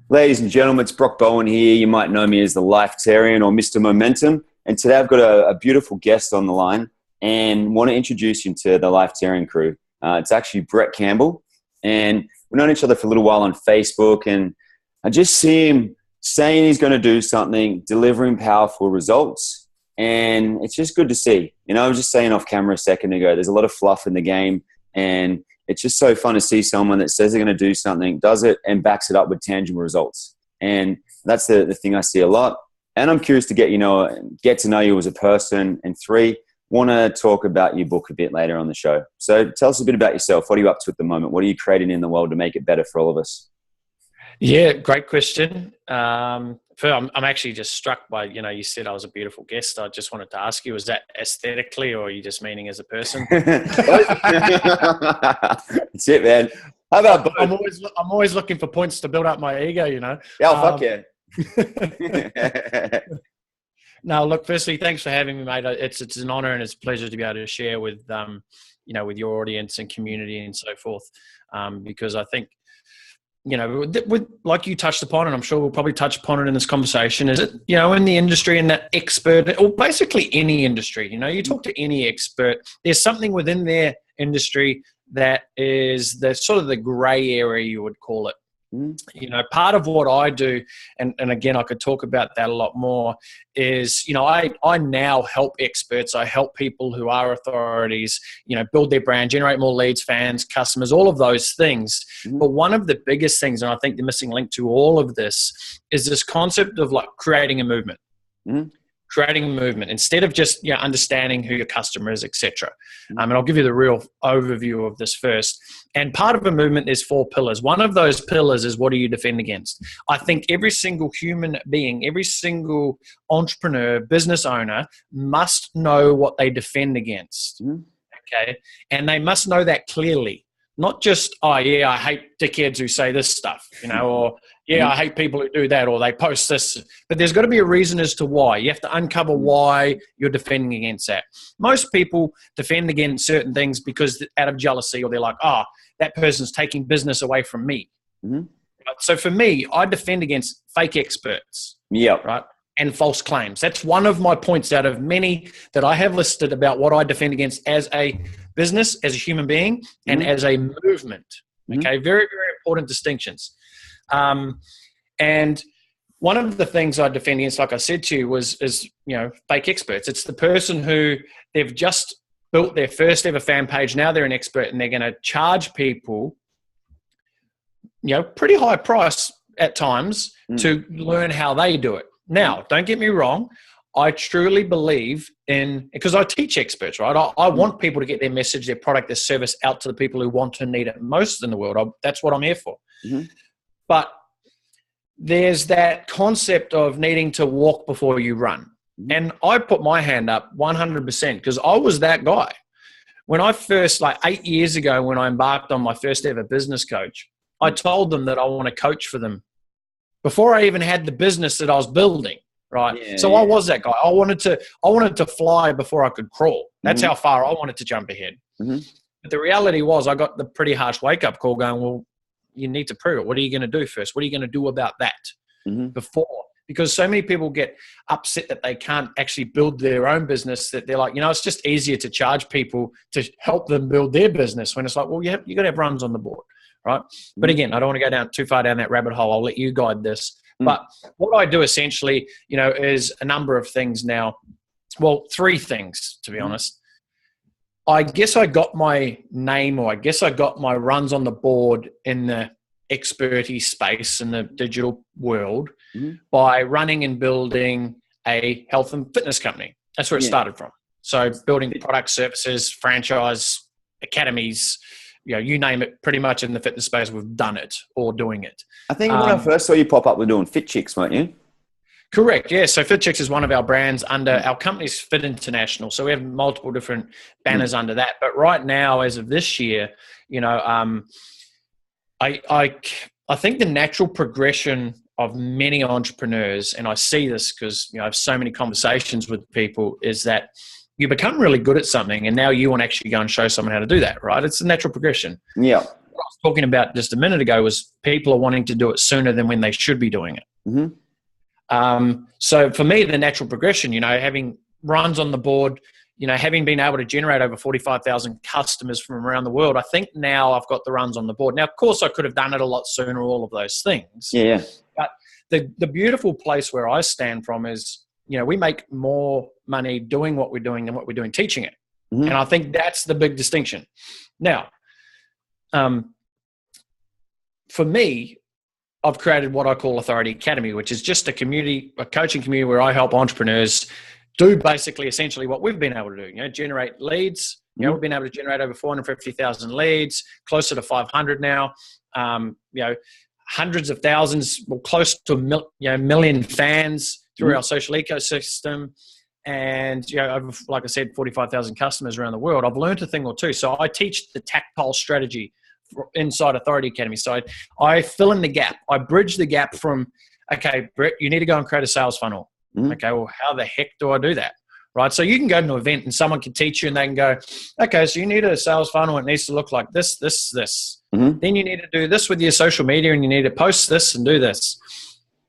Ladies and gentlemen, it's Brock Bowen here. You might know me as the Lifetarian or Mr. Momentum. And today I've got a beautiful guest on the line and want to introduce you to the Lifetarian crew. It's actually Brett Campbell. And we've known each other for a little while on Facebook. And I just see him saying he's going to do something, delivering powerful results. And it's just good to see. You know, I was just saying off camera a second ago, there's a lot of fluff in the game. And it's just so fun to see someone that says they're going to do something, does it, and backs it up with tangible results. And that's the thing I see a lot. And I'm curious to get to know you as a person. And 3, want to talk about your book a bit later on the show. So tell us a bit about yourself. What are you up to at the moment? What are you creating in the world to make it better for all of us? Yeah, great question. I'm actually just struck by, you said I was a beautiful guest. I just wanted to ask you, is that aesthetically or are you just meaning as a person? That's it, man. How about both? I'm always looking for points to build up my ego, Yeah, fuck yeah. No, look, firstly, thanks for having me, mate. It's an honor and it's a pleasure to be able to share with, with your audience and community and so forth. Because I think, with, like you touched upon, and I'm sure we'll probably touch upon it in this conversation, is it, in the industry and that expert, or basically any industry, you talk to any expert, there's something within their industry that is the sort of the gray area, you would call it. Part of what I do, and again, I could talk about that a lot more, is, I now help experts. I help people who are authorities, build their brand, generate more leads, fans, customers, all of those things. But one of the biggest things, and I think the missing link to all of this, is this concept of like creating a movement. Creating a movement instead of just understanding who your customer is, etc. And I'll give you the real overview of this first. And part of a movement is 4 pillars. One of those pillars is, what do you defend against? I think every single human being, every single entrepreneur, business owner must know what they defend against. Okay, and they must know that clearly. Not just, I hate dickheads who say this stuff, or I hate people who do that, or they post this. But there's got to be a reason as to why. You have to uncover why you're defending against that. Most people defend against certain things because out of jealousy, or they're like, that person's taking business away from me. So for me, I defend against fake experts. Yeah. Right. And false claims. That's one of my points out of many that I have listed about what I defend against as a business, as a human being, and as a movement. Okay, very, very important distinctions. And one of the things I defend against, like I said to you, is fake experts. It's the person who they've just built their first ever fan page. Now they're an expert, and they're going to charge people, pretty high price at times to learn how they do it. Now, don't get me wrong. I truly believe in, because I teach experts, right? I want people to get their message, their product, their service out to the people who want to need it most in the world. That's what I'm here for. But there's that concept of needing to walk before you run. And I put my hand up 100% because I was that guy. When I first, 8 years ago, when I embarked on my first ever business coach, I told them that I want to coach for them before I even had the business that I was building, right? I was that guy. I wanted to fly before I could crawl. That's how far I wanted to jump ahead. But the reality was I got the pretty harsh wake-up call going, well, you need to prove it. What are you going to do first? What are you going to do about that before? Because so many people get upset that they can't actually build their own business, that they're like, it's just easier to charge people to help them build their business, when it's like, well, you got to have runs on the board. Right. But again, I don't want to go too far down that rabbit hole. I'll let you guide this. But what I do essentially, is a number of things now. Well, 3 things, to be honest. I guess I got my name, or I guess I got my runs on the board in the expertise space in the digital world by running and building a health and fitness company. That's where it started from. So building products, services, franchise, academies, you name it, pretty much in the fitness space, we've done it or doing it. I think when I first saw you pop up, we're doing Fit Chicks, weren't you? Correct, yeah. So Fit Chicks is one of our brands under our company's Fit International. So we have multiple different banners under that. But right now, as of this year, I think the natural progression of many entrepreneurs, and I see this because I have so many conversations with people, is that you become really good at something and now you want to actually go and show someone how to do that, right? It's a natural progression. Yeah. what I was talking about just a minute ago was people are wanting to do it sooner than when they should be doing it. So for me, the natural progression, having runs on the board, having been able to generate over 45,000 customers from around the world, I think now I've got the runs on the board. Now, of course, I could have done it a lot sooner, all of those things. Yeah. But the beautiful place where I stand from is, we make more money doing what we're doing than what we're doing teaching it. And I think that's the big distinction. Now, for me, I've created what I call Authority Academy, which is just a coaching community where I help entrepreneurs do basically essentially what we've been able to do, generate leads. We've been able to generate over 450,000 leads, closer to 500 now, hundreds of thousands, well, close to a million fans through our social ecosystem. And, over, like I said, 45,000 customers around the world. I've learned a thing or two. So I teach the tactile strategy inside Authority Academy. So I fill in the gap. I bridge the gap from, okay, Brett, you need to go and create a sales funnel. Okay, well, how the heck do I do that? Right? So you can go to an event and someone can teach you and they can go, okay, so you need a sales funnel. It needs to look like this, this, this. Then you need to do this with your social media and you need to post this and do this.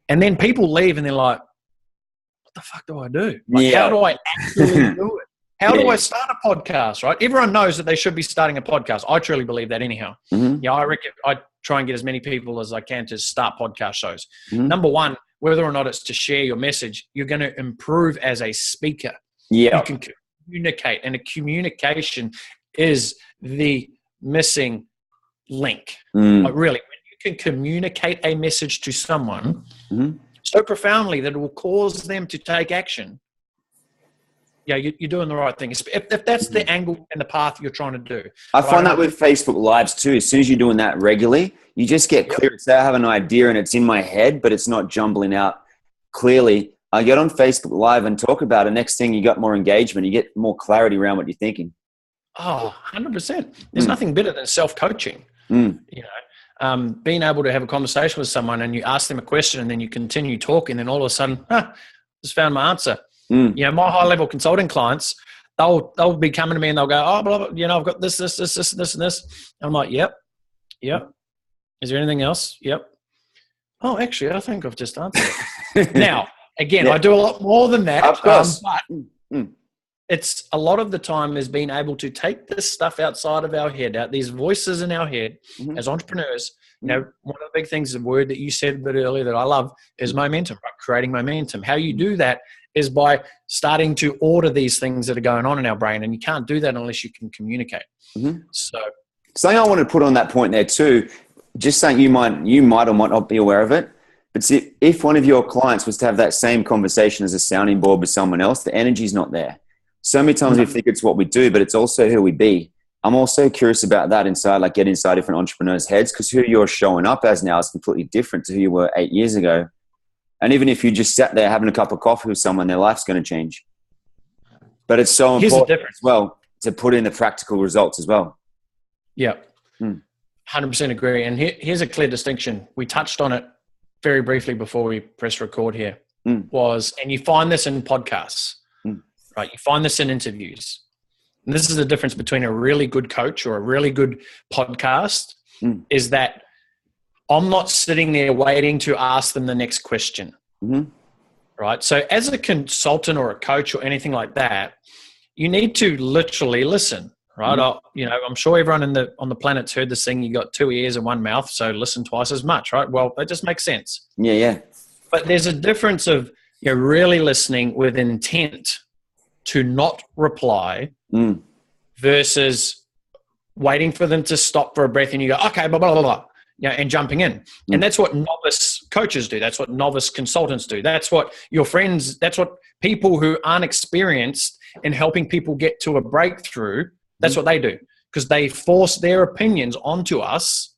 And then people leave and they're like, what the fuck do I do? How do I actually do it? How do I start a podcast, right? Everyone knows that they should be starting a podcast. I truly believe that anyhow. I reckon I try and get as many people as I can to start podcast shows. Number one, whether or not it's to share your message, you're going to improve as a speaker. You can communicate, and a communication is the missing link. Like really, when you can communicate a message to someone so profoundly that it will cause them to take action, you're doing the right thing. If that's the angle and the path you're trying to do. I find that with Facebook Lives too. As soon as you're doing that regularly, you just get clear. Say I have an idea and it's in my head, but it's not jumbling out clearly. I get on Facebook Live and talk about it. Next thing, you got more engagement. You get more clarity around what you're thinking. Oh, 100%. There's nothing better than self-coaching. Being able to have a conversation with someone and you ask them a question and then you continue talking and all of a sudden, just found my answer. My high-level consulting clients, they'll be coming to me and they'll go, oh, blah, blah, I've got this, and this. And I'm like, yep. Is there anything else? Yep. Oh, actually, I think I've just answered it. Now, again, I do a lot more than that. Of course. But it's a lot of the time is being able to take this stuff outside of our head, out these voices in our head as entrepreneurs. One of the big things, the word that you said a bit earlier that I love is momentum, right? Creating momentum. How you do that is by starting to order these things that are going on in our brain. And you can't do that unless you can communicate. So something I want to put on that point there too, just saying you might or might not be aware of it, but see, if one of your clients was to have that same conversation as a sounding board with someone else, the energy's not there. So many times we think it's what we do, but it's also who we be. I'm also curious about that inside, like get inside different entrepreneurs' heads, because who you're showing up as now is completely different to who you were 8 years ago. And even if you just sat there having a cup of coffee with someone, their life's going to change. But it's so important as well to put in the practical results as well. Yeah, 100% agree. And here's a clear distinction. We touched on it very briefly before we press record here, and you find this in podcasts, right? You find this in interviews. And this is the difference between a really good coach or a really good podcast is that I'm not sitting there waiting to ask them the next question, right? So as a consultant or a coach or anything like that, you need to literally listen, right? I'm sure everyone on the planet's heard this thing, you got 2 ears and 1 mouth, so listen twice as much, right? Well, that just makes sense. Yeah. But there's a difference of really listening with intent to not reply versus waiting for them to stop for a breath and you go, okay, blah, blah, blah, blah. And jumping in. And that's what novice coaches do. That's what novice consultants do. That's what your friends, that's what people who aren't experienced in helping people get to a breakthrough, that's what they do. Because they force their opinions onto us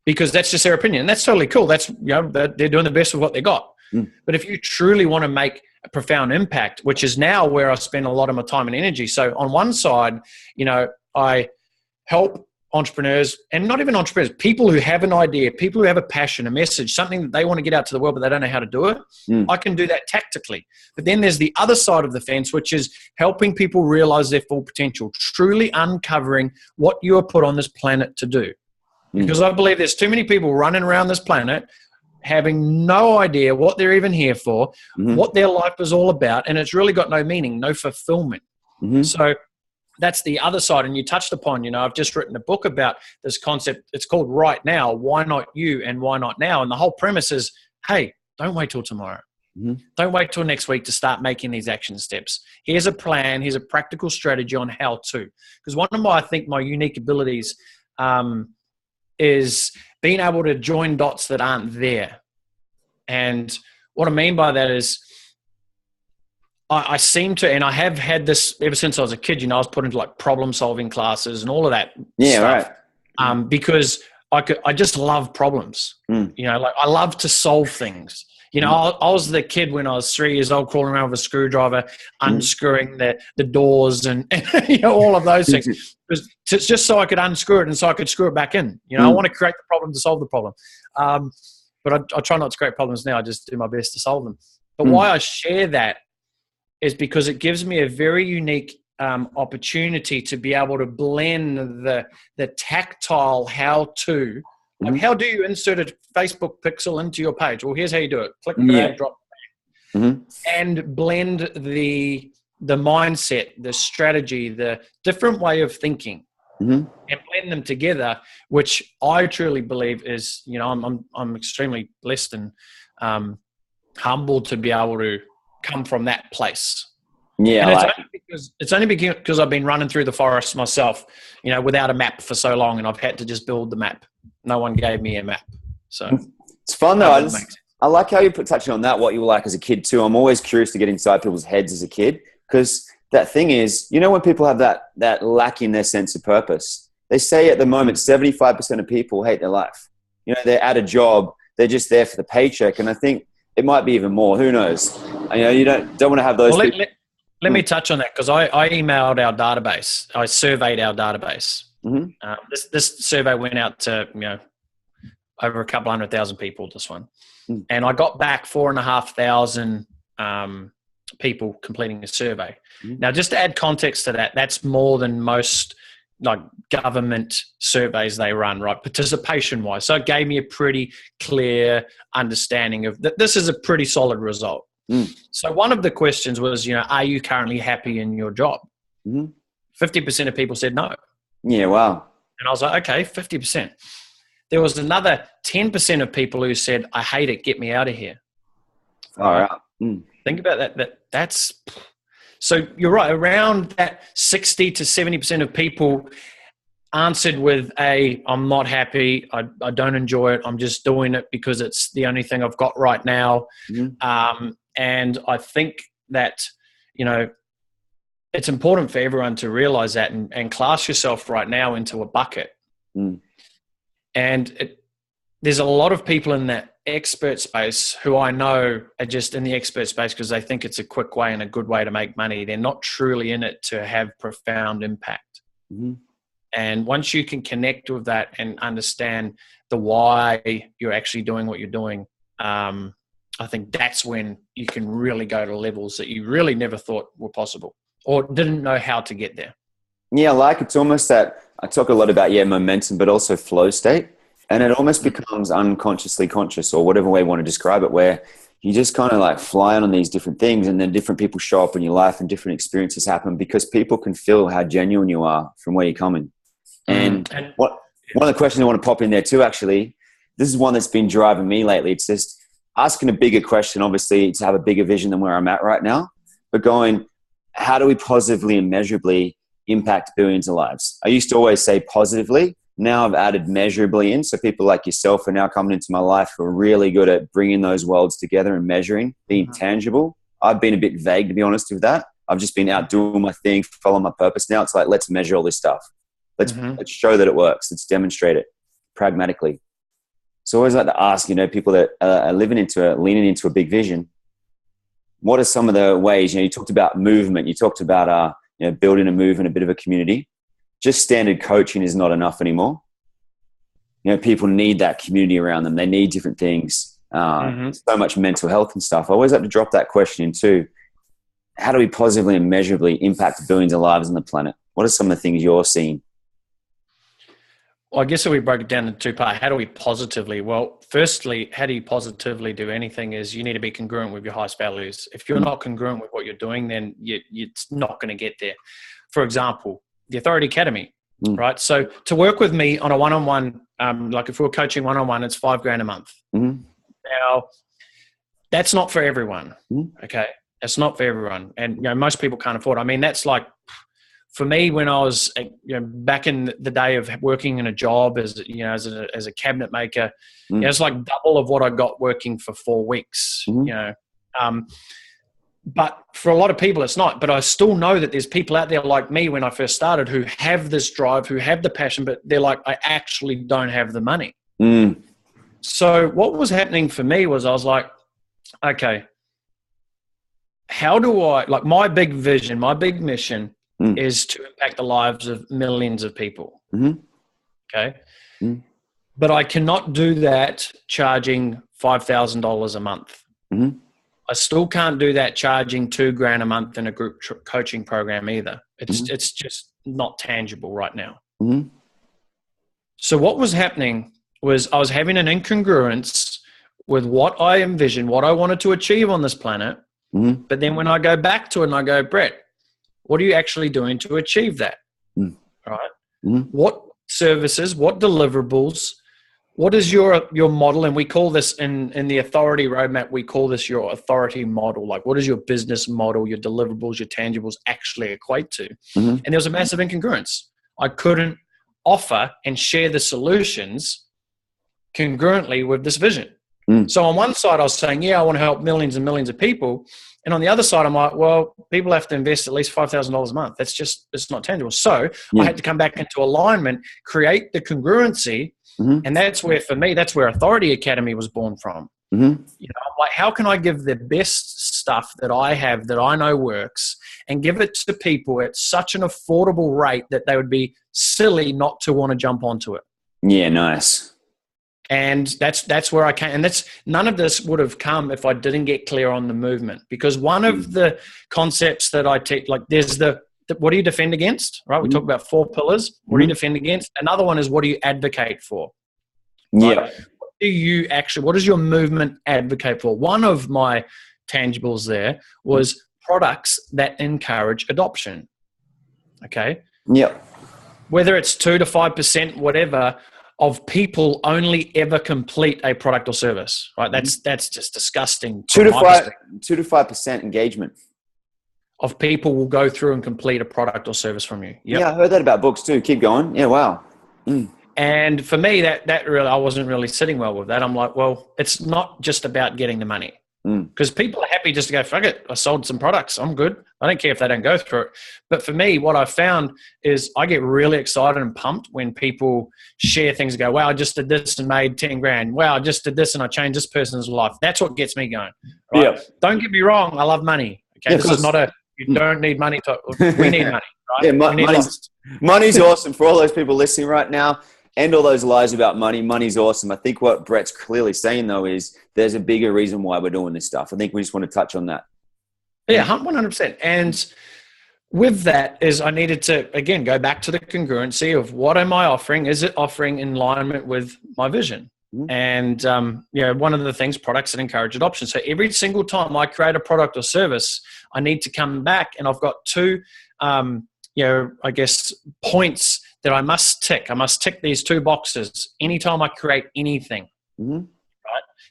because that's just their opinion. And that's totally cool. That's, they're doing the best with what they got. But if you truly want to make a profound impact, which is now where I spend a lot of my time and energy. So on one side, I help entrepreneurs, and not even entrepreneurs, people who have an idea, people who have a passion, a message, something that they want to get out to the world, but they don't know how to do it. I can do that tactically. But then there's the other side of the fence, which is helping people realize their full potential, truly uncovering what you are put on this planet to do. because I believe there's too many people running around this planet having no idea what they're even here for, what their life is all about, and it's really got no meaning, no fulfillment. So that's the other side. And you touched upon, I've just written a book about this concept. It's called Right Now. Why not you and why not now? And the whole premise is, hey, don't wait till tomorrow. Don't wait till next week to start making these action steps. Here's a plan. Here's a practical strategy on how to. Because one of my unique abilities is being able to join dots that aren't there. And what I mean by that is I seem to, and I have had this ever since I was a kid, I was put into like problem solving classes and all of that stuff. Right. Because I just love problems. Like I love to solve things. I was the kid when I was 3 years old crawling around with a screwdriver, unscrewing the doors and all of those things. It's just so I could unscrew it and so I could screw it back in. I want to create the problem to solve the problem. But I try not to create problems now. I just do my best to solve them. But why I share that is because it gives me a very unique opportunity to be able to blend the tactile how-to. Like how do you insert a Facebook pixel into your page? Well, here's how you do it. Click, drag, drop, and blend the mindset, the strategy, the different way of thinking, and blend them together, which I truly believe is, I'm extremely blessed and humbled to be able to come from that place. Yeah, and it's only because I've been running through the forest myself, without a map for so long, and I've had to just build the map. No one gave me a map, so it's fun though. I like how you touching on that. What you were like as a kid too. I'm always curious to get inside people's heads as a kid, because that thing is, when people have that lack in their sense of purpose, they say at the moment 75% of people hate their life. They're at a job, they're just there for the paycheck, and I think it might be even more. Who knows? You don't want to have those. Well, let me touch on that, because I emailed our database. I surveyed our database. This survey went out to over a couple 100,000 people. This one, and I got back 4,500 people completing a survey. Now, just to add context to that, that's more than most like government surveys they run, right? Participation wise, so it gave me a pretty clear understanding of that. This is a pretty solid result. So one of the questions was, are you currently happy in your job? 50% of people said no. Yeah, wow. And I was like, okay, 50%. There was another 10% of people who said, I hate it, get me out of here. All right. Think about that. That's so you're right. Around that 60 to 70% of people answered with I'm not happy. I don't enjoy it. I'm just doing it because it's the only thing I've got right now. And I think that, it's important for everyone to realize that and class yourself right now into a bucket. And there's a lot of people in that expert space who I know are just in the expert space because they think it's a quick way and a good way to make money. They're not truly in it to have profound impact. And once you can connect with that and understand the why you're actually doing what you're doing, I think that's when you can really go to levels that you really never thought were possible or didn't know how to get there. Yeah, it's almost that I talk a lot about, momentum, but also flow state. And it almost becomes unconsciously conscious, or whatever way you want to describe it, where you just kind of like fly on these different things, and then different people show up in your life and different experiences happen because people can feel how genuine you are from where you're coming. And one of the questions I want to pop in there too, actually, this is one that's been driving me lately. It's just asking a bigger question, obviously, to have a bigger vision than where I'm at right now, but going, how do we positively and measurably impact billions of lives? I used to always say positively. Now I've added measurably in. So people like yourself are now coming into my life who are really good at bringing those worlds together and measuring, being tangible. I've been a bit vague, to be honest with that. I've just been out doing my thing, following my purpose. Now it's like, let's measure all this stuff. Let's show that it works. Let's demonstrate it pragmatically. So I always like to ask, people that are leaning into a big vision, what are some of the ways, you talked about movement, you talked about, building a movement, a bit of a community. Just standard coaching is not enough anymore. People need that community around them. They need different things. So much mental health and stuff. I always like to drop that question in too. How do we positively and measurably impact billions of lives on the planet? What are some of the things you're seeing? Well, I guess if we broke it down in two parts, how do we positively? Well, firstly, how do you positively do anything is you need to be congruent with your highest values. If you're not congruent with what you're doing, then it's not going to get there. For example, the Authority Academy, right? So to work with me on a one-on-one, like if we're coaching one-on-one, it's $5,000 a month. Now, that's not for everyone, okay? That's not for everyone. And, most people can't afford it. I mean, that's like, for me, when I was, back in the day of working in a job as a cabinet maker, it's like double of what I got working for 4 weeks. But for a lot of people, it's not. But I still know that there's people out there like me when I first started who have this drive, who have the passion, but they're like, I actually don't have the money. So what was happening for me was I was like, okay, how do I, like my big vision, my big mission is to impact the lives of millions of people. Okay. But I cannot do that charging $5,000 a month. I still can't do that charging $2,000 a month in a group coaching program either. It's just not tangible right now. So what was happening was I was having an incongruence with what I envisioned, what I wanted to achieve on this planet. But then when I go back to it and I go, Brett, what are you actually doing to achieve that? Right? What services, what deliverables, what is your model? And we call this in the authority roadmap, we call this your authority model. Like, what is your business model, your deliverables, your tangibles actually equate to? And there was a massive incongruence. I couldn't offer and share the solutions congruently with this vision. So on one side, I was saying, I want to help millions and millions of people. And on the other side, I'm like, well, people have to invest at least $5,000 a month. It's not tangible. So I had to come back into alignment, create the congruency. And that's where, for me, that's where Authority Academy was born from. I'm like, how can I give the best stuff that I have, that I know works, and give it to people at such an affordable rate that they would be silly not to want to jump onto it? Yeah, nice. And that's where I came. And none of this would have come if I didn't get clear on the movement. Because one of the concepts that I take, like there's what do you defend against, right? We talk about 4 pillars. What do you defend against? Another one is, what do you advocate for? Right? What does your movement advocate for? One of my tangibles there was products that encourage adoption. Okay. Whether it's 2 to 5%, whatever, of people only ever complete a product or service, right? That's just disgusting. 2 to 5% engagement of people will go through and complete a product or service from you. Yeah, I heard that about books too. Keep going. Yeah, wow. And for me, that really, I wasn't really sitting well with that. I'm like, well, it's not just about getting the money. Because people are happy just to go, fuck it, I sold some products, I'm good. I don't care if they don't go through it. But for me, what I found is I get really excited and pumped when people share things and go, wow, I just did this and made 10 grand. Wow, I just did this and I changed this person's life. That's what gets me going. Right? Don't get me wrong, I love money. Okay, this is not you don't need money. We need money, right? Money's awesome for all those people listening right now. End all those lies about money. Money's awesome. I think what Brett's clearly saying, though, is there's a bigger reason why we're doing this stuff. I think we just want to touch on that. Yeah, 100%. And with that is I needed to, again, go back to the congruency of what am I offering? Is it offering in alignment with my vision? And, one of the things, products that encourage adoption. So every single time I create a product or service, I need to come back and I've got 2, points that I must tick. I must tick these 2 boxes anytime I create anything, right?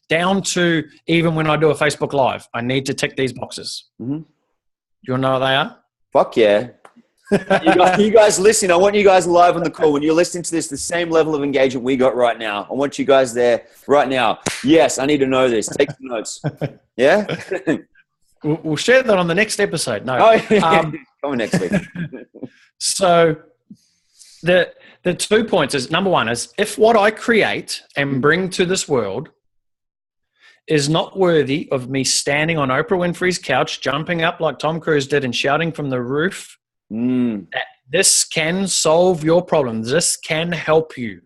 Down to even when I do a Facebook Live, I need to tick these boxes. You want to know what they are? Fuck yeah. you guys listen. I want you guys live on the call. When you're listening to this, the same level of engagement we got right now. I want you guys there right now. Yes, I need to know this. Take some notes. Yeah? We'll share that on the next episode. No. Come on next week. So the 2 points is, number one is, if what I create and bring to this world is not worthy of me standing on Oprah Winfrey's couch, jumping up like Tom Cruise did and shouting from the roof, that this can solve your problems, this can help you.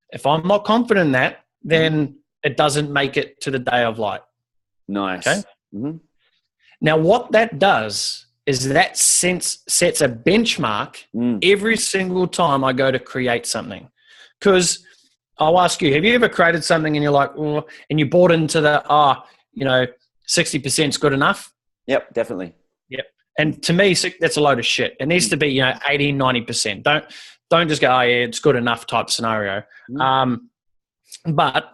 If I'm not confident in that, then it doesn't make it to the day of light. Nice. Okay? Now, what that does is that sets a benchmark every single time I go to create something. Because I'll ask you, have you ever created something and you're like, oh, and you bought into the, 60% is good enough? Yep, definitely. Yep. And to me, that's a load of shit. It needs to be, 80, 90%. Don't just go, oh yeah, it's good enough type scenario. But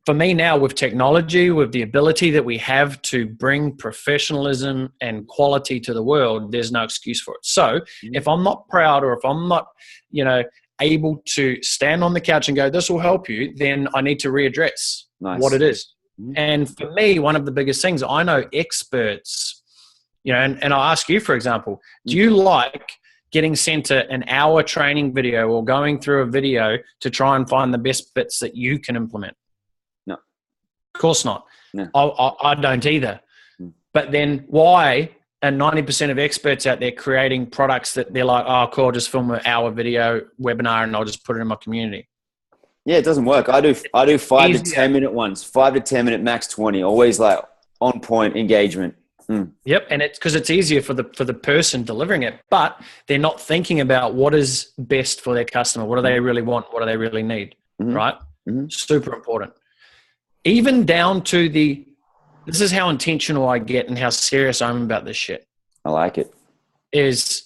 for me now, with technology, with the ability that we have to bring professionalism and quality to the world, there's no excuse for it. So if I'm not proud, or if I'm not, able to stand on the couch and go, this will help you, then I need to readdress what it is. And for me, one of the biggest things, I know experts, and I'll ask you, for example, do you like getting sent an hour training video or going through a video to try and find the best bits that you can implement? No. Of course not. No. I don't either. But then why are 90% of experts out there creating products that they're like, oh, cool, I'll just film an hour video webinar and I'll just put it in my community? Yeah, it doesn't work. I do 5 to 10 minute ones, 5 to 10 minute, max 20, always like on point engagement. Yep. And it's because it's easier for the person delivering it, but they're not thinking about what is best for their customer. What do they really want? What do they really need? Right? Super important. Even down to this is how intentional I get and how serious I'm about this shit. I like it. Is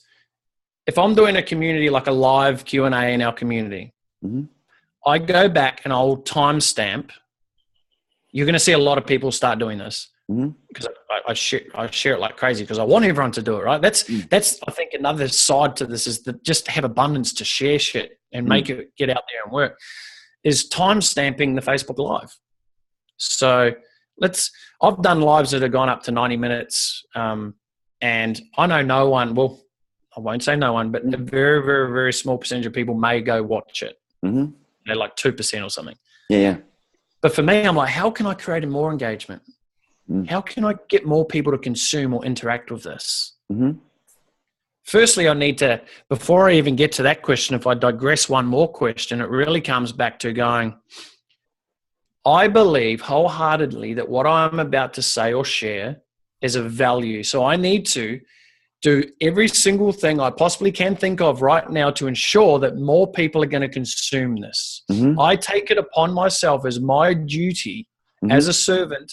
if I'm doing a community, like a live Q&A in our community, I go back and I'll timestamp. You're going to see a lot of people start doing this because I share it like crazy because I want everyone to do it, right? That's I think another side to this is that just have abundance to share shit and make it get out there and work, is timestamping the Facebook Live. So I've done lives that have gone up to 90 minutes. And I know no one, well, I won't say no one, but a very, very, very small percentage of people may go watch it. They're like 2% or something. Yeah. But for me, I'm like, how can I create more engagement? How can I get more people to consume or interact with this? Firstly, I need to, before I even get to that question, if I digress one more question, it really comes back to going, I believe wholeheartedly that what I'm about to say or share is of value. So I need to do every single thing I possibly can think of right now to ensure that more people are going to consume this. I take it upon myself as my duty as a servant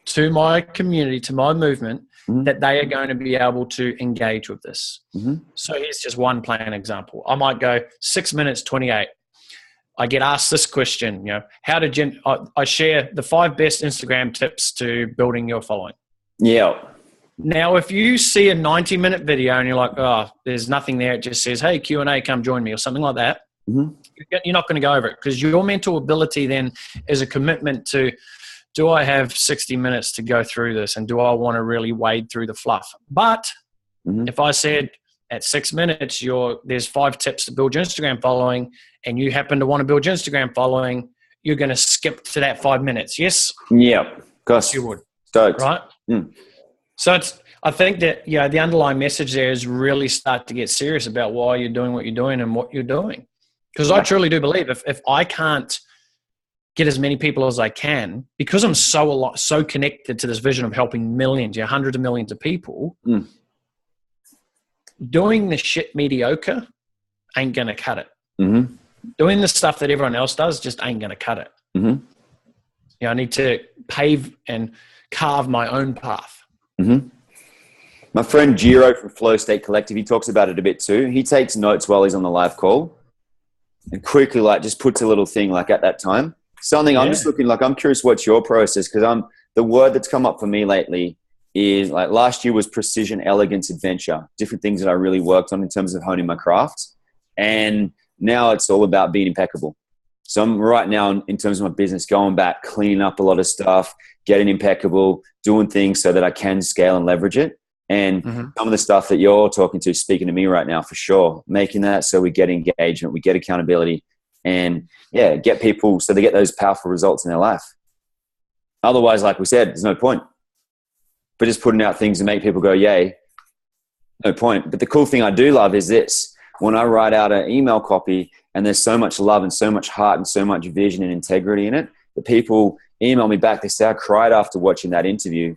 to my community, to my movement, that they are going to be able to engage with this. So here's just one plain example. I might go 6 minutes, 28. I get asked this question, how did I share the 5 best Instagram tips to building your following. Yeah. Now, if you see a 90-minute video and you're like, oh, there's nothing there, it just says, hey, Q&A, come join me or something like that, you're not going to go over it because your mental ability then is a commitment to, do I have 60 minutes to go through this and do I want to really wade through the fluff? But if I said at 6 minutes, there's 5 tips to build your Instagram following and you happen to want to build your Instagram following, you're going to skip to that 5 minutes. Yes? Yeah. Gosh. You would. Stoked. Right? So I think that, the underlying message there is really start to get serious about why you're doing what you're doing and what you're doing. Because I truly do believe if I can't get as many people as I can, because I'm so connected to this vision of helping millions, hundreds of millions of people, doing the shit mediocre ain't going to cut it. Doing the stuff that everyone else does just ain't going to cut it. I need to pave and carve my own path. My friend Giro from Flow State Collective, he talks about it a bit too. He takes notes while he's on the live call and quickly just puts a little thing at that time. Something I'm just looking I'm curious what's your process, because the word that's come up for me lately is last year was precision, elegance, adventure, different things that I really worked on in terms of honing my craft. And now it's all about being impeccable. So I'm right now in terms of my business, going back, cleaning up a lot of stuff, getting impeccable, doing things so that I can scale and leverage it. And some of the stuff that you're speaking to me right now, for sure, making that so we get engagement, we get accountability, and get people so they get those powerful results in their life. Otherwise, like we said, there's no point. But just putting out things to make people go, yay, no point. But the cool thing I do love is this. When I write out an email copy and there's so much love and so much heart and so much vision and integrity in it, the people email me back. They say, I cried after watching that interview.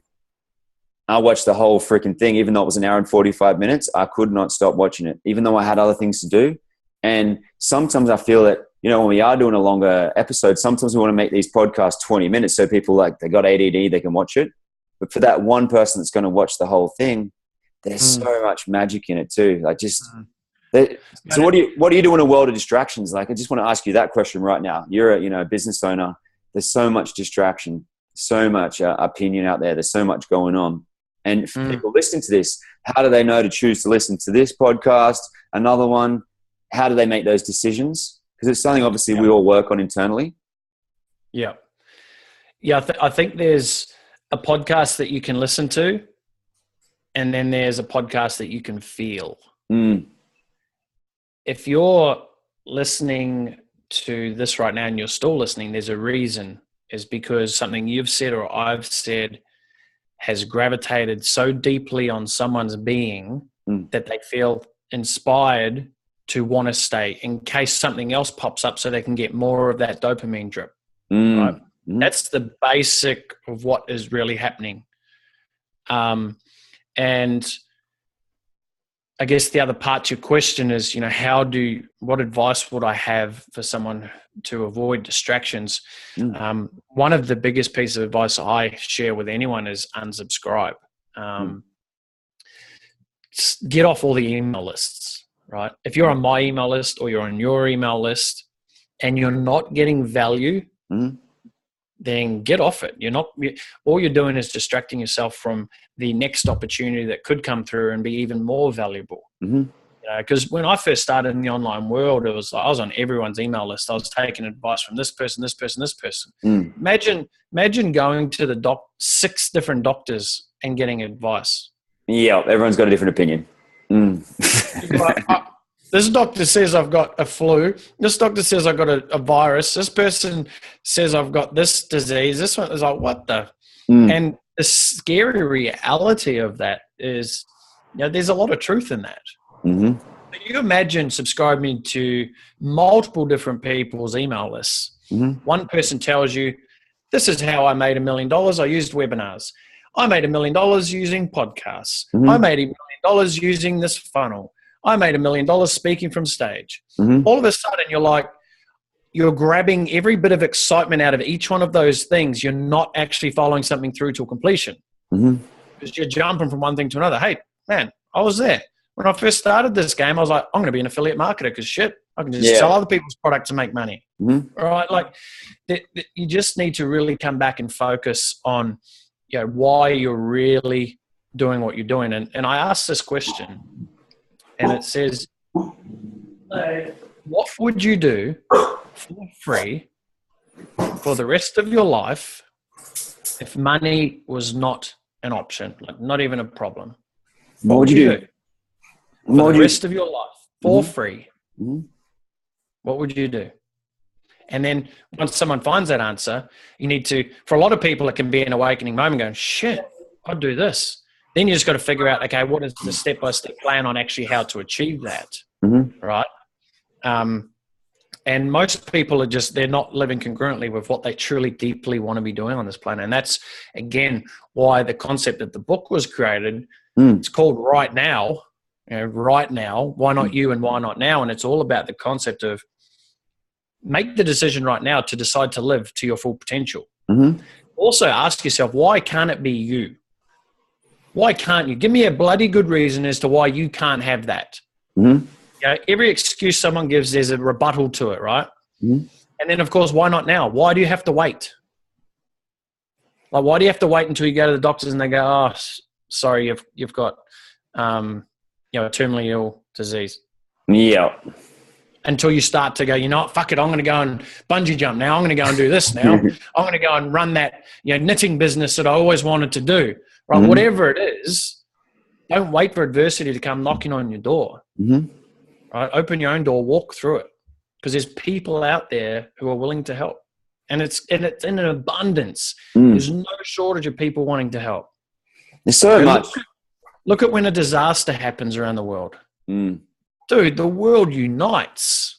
I watched the whole freaking thing, even though it was an hour and 45 minutes. I could not stop watching it, even though I had other things to do. And sometimes I feel that when we are doing a longer episode, sometimes we want to make these podcasts 20 minutes so people they got ADD, they can watch it. But for that one person that's going to watch the whole thing, there's so much magic in it too. So what do you do in a world of distractions? Like, I just want to ask you that question right now. You're a business owner. There's so much distraction, so much opinion out there. There's so much going on. And for people listening to this, how do they know to choose to listen to this podcast, another one? How do they make those decisions? Because it's something obviously we all work on internally. Yeah. Yeah. I think there's a podcast that you can listen to, and then there's a podcast that you can feel. If you're listening to this right now and you're still listening, there's a reason. Is because something you've said or I've said has gravitated so deeply on someone's being that they feel inspired to want to stay in case something else pops up so they can get more of that dopamine drip. Right? That's the basic of what is really happening. And I guess the other part to your question is, what advice would I have for someone to avoid distractions? One of the biggest pieces of advice I share with anyone is unsubscribe. Get off all the email lists, right? If you're on my email list or you're on your email list and you're not getting value, then get off it. All you're doing is distracting yourself from the next opportunity that could come through and be even more valuable. Because when I first started in the online world, it was like I was on everyone's email list. I was taking advice from this person, this person, this person. Imagine going to the 6 different doctors and getting advice. Yeah, everyone's got a different opinion. This doctor says I've got a flu. This doctor says I've got a virus. This person says I've got this disease. This one is like, what the? And the scary reality of that is, there's a lot of truth in that. But you imagine subscribing to multiple different people's email lists. One person tells you, this is how I made $1 million. I used webinars. I made $1 million using podcasts. I made $1 million using this funnel. I made $1 million speaking from stage. All of a sudden, you're grabbing every bit of excitement out of each one of those things. You're not actually following something through to completion because you're jumping from one thing to another. Hey, man, I was there. When I first started this game, I was like, I'm going to be an affiliate marketer because I can just sell other people's products and make money. All right. Like you just need to really come back and focus on, why you're really doing what you're doing. And I asked this question. And it says, what would you do for free for the rest of your life if money was not an option, like not even a problem? What would you do for the rest of your life for free? What would you do? And then once someone finds that answer, you need to, for a lot of people, it can be an awakening moment going, shit, I'd do this. Then you just got to figure out, okay, what is the step-by-step plan on actually how to achieve that, right? And most people they're not living congruently with what they truly deeply want to be doing on this planet. And that's, again, why the concept of the book was created. It's called Right Now, Right Now, why not you and why not now? And it's all about the concept of make the decision right now to decide to live to your full potential. Also ask yourself, why can't it be you? Why can't you? Give me a bloody good reason as to why you can't have that. Every excuse someone gives, there's a rebuttal to it, right? And then, of course, why not now? Why do you have to wait? Like, why do you have to wait until you go to the doctors and they go, oh, sorry, you've got, a terminally ill disease? Until you start to go, what, fuck it, I'm going to go and bungee jump now. I'm going to go and do this now. I'm going to go and run that knitting business that I always wanted to do. Right, whatever it is, don't wait for adversity to come knocking on your door. Right, open your own door, walk through it, because there's people out there who are willing to help, and it's in an abundance. There's no shortage of people wanting to help. There's so much. Look at when a disaster happens around the world, dude. The world unites.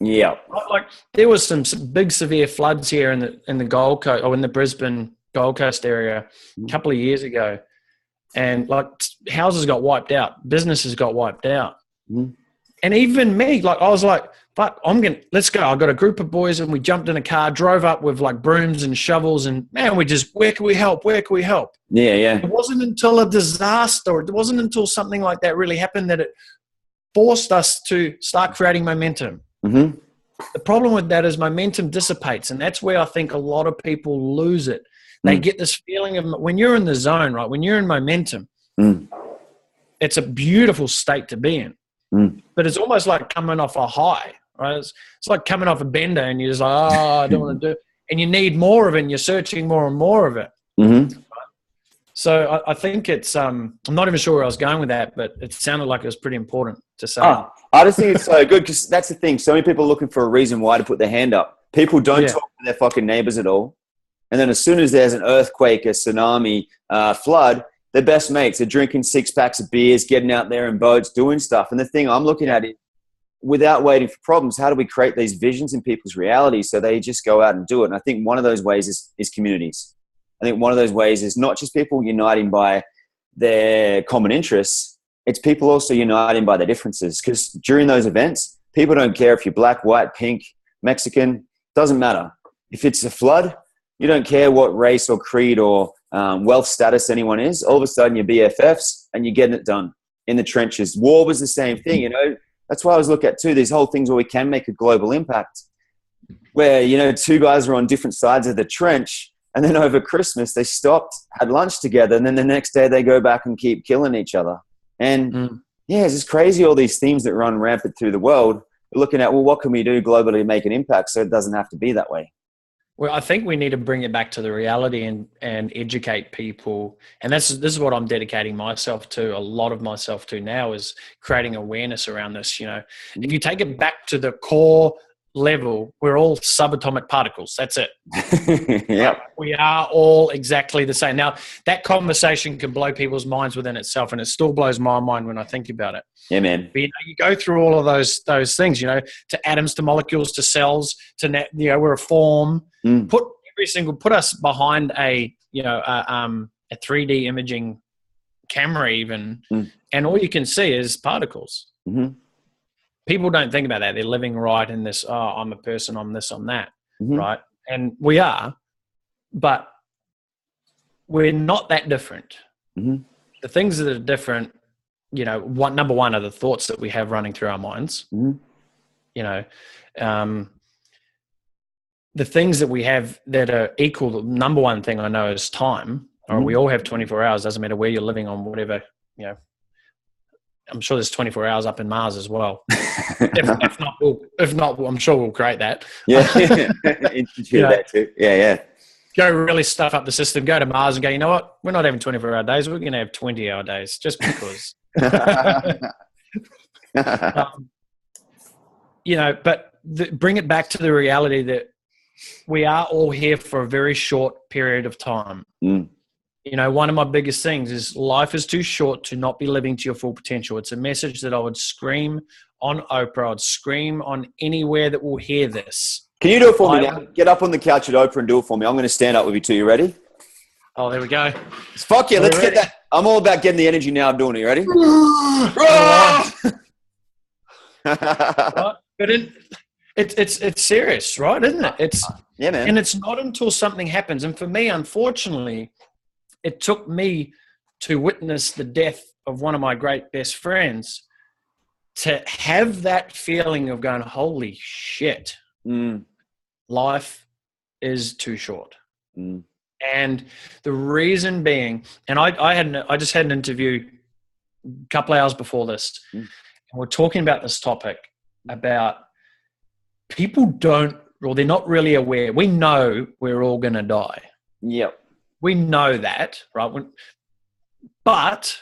Like there was some big severe floods here in the Gold Coast, or in the Brisbane Gold Coast area a couple of years ago, and like houses got wiped out, businesses got wiped out. And even me, like I was like, but let's go. I got a group of boys and we jumped in a car, drove up with like brooms and shovels, and man, where can we help? Where can we help? Yeah, yeah. It wasn't until a disaster, it wasn't until something like that really happened that it forced us to start creating momentum. Mm-hmm. The problem with that is momentum dissipates, and that's where I think a lot of people lose it. They get this feeling of, when you're in the zone, right? When you're in momentum, it's a beautiful state to be in. But it's almost like coming off a high, right? It's like coming off a bender and you're just like, oh, I don't want to do it. And you need more of it and you're searching more and more of it. Mm-hmm. So I think it's, I'm not even sure where I was going with that, but it sounded like it was pretty important to say. I just think it's so good because that's the thing. So many people are looking for a reason why to put their hand up. People don't talk to their fucking neighbors at all. And then as soon as there's an earthquake, a tsunami, flood, they're best mates. They're drinking 6 packs of beers, getting out there in boats, doing stuff. And the thing I'm looking at is, without waiting for problems, how do we create these visions in people's reality so they just go out and do it? And I think one of those ways is communities. I think one of those ways is not just people uniting by their common interests. It's people also uniting by their differences. Because during those events, people don't care if you're black, white, pink, Mexican. Doesn't matter. If it's a flood, you don't care what race or creed or wealth status anyone is. All of a sudden, you're BFFs and you're getting it done in the trenches. War was the same thing, you know. That's why I was looking at too, these whole things where we can make a global impact, where, you know, 2 guys are on different sides of the trench, and then over Christmas they stopped, had lunch together, and then the next day they go back and keep killing each other. And yeah, it's just crazy, all these themes that run rampant through the world. We're looking at, well, what can we do globally to make an impact so it doesn't have to be that way? Well, I think we need to bring it back to the reality and educate people. And this is what I'm dedicating myself to, a lot of myself to now, is creating awareness around this. You know, if you take it back to the core level, we're all subatomic particles. That's it. Yeah. We are all exactly the same. Now, that conversation can blow people's minds within itself, and it still blows my mind when I think about it. Yeah, man. But, you know, you go through all of those things, you know, to atoms, to molecules, to cells, to you know, we're a form. Put us behind a 3D imaging camera even, and all you can see is particles. People don't think about that. They're living right in this, oh, I'm a person, I'm this, I'm that, right? And we are, but we're not that different. The things that are different, you know, number one are the thoughts that we have running through our minds. You know, the things that we have that are equal, the number one thing I know is time. Or we all have 24 hours. Doesn't matter where you're living on whatever, you know. I'm sure there's 24 hours up in Mars as well. if not, I'm sure we'll create that. Yeah, you know, that too. Yeah. Go really stuff up the system. Go to Mars and go, you know what? We're not having 24-hour days. We're going to have 20-hour days just because. You know, but bring it back to the reality that we are all here for a very short period of time. You know, one of my biggest things is life is too short to not be living to your full potential. It's a message that I would scream on Oprah. I'd scream on anywhere that will hear this. Can you do it for me now? Get up on the couch at Oprah and do it for me. I'm going to stand up with you too. You ready? Oh, there we go. Fuck yeah, let's get that. I'm all about getting the energy now. I'm doing it. You ready? But it's serious, right? Isn't it? It's yeah, man. And it's not until something happens. And for me, unfortunately, it took me to witness the death of one of my great best friends to have that feeling of going, holy shit, life is too short. And the reason being, and I just had an interview a couple of hours before this, and we're talking about this topic about people they're not really aware. We know we're all going to die. Yep. We know that, right? But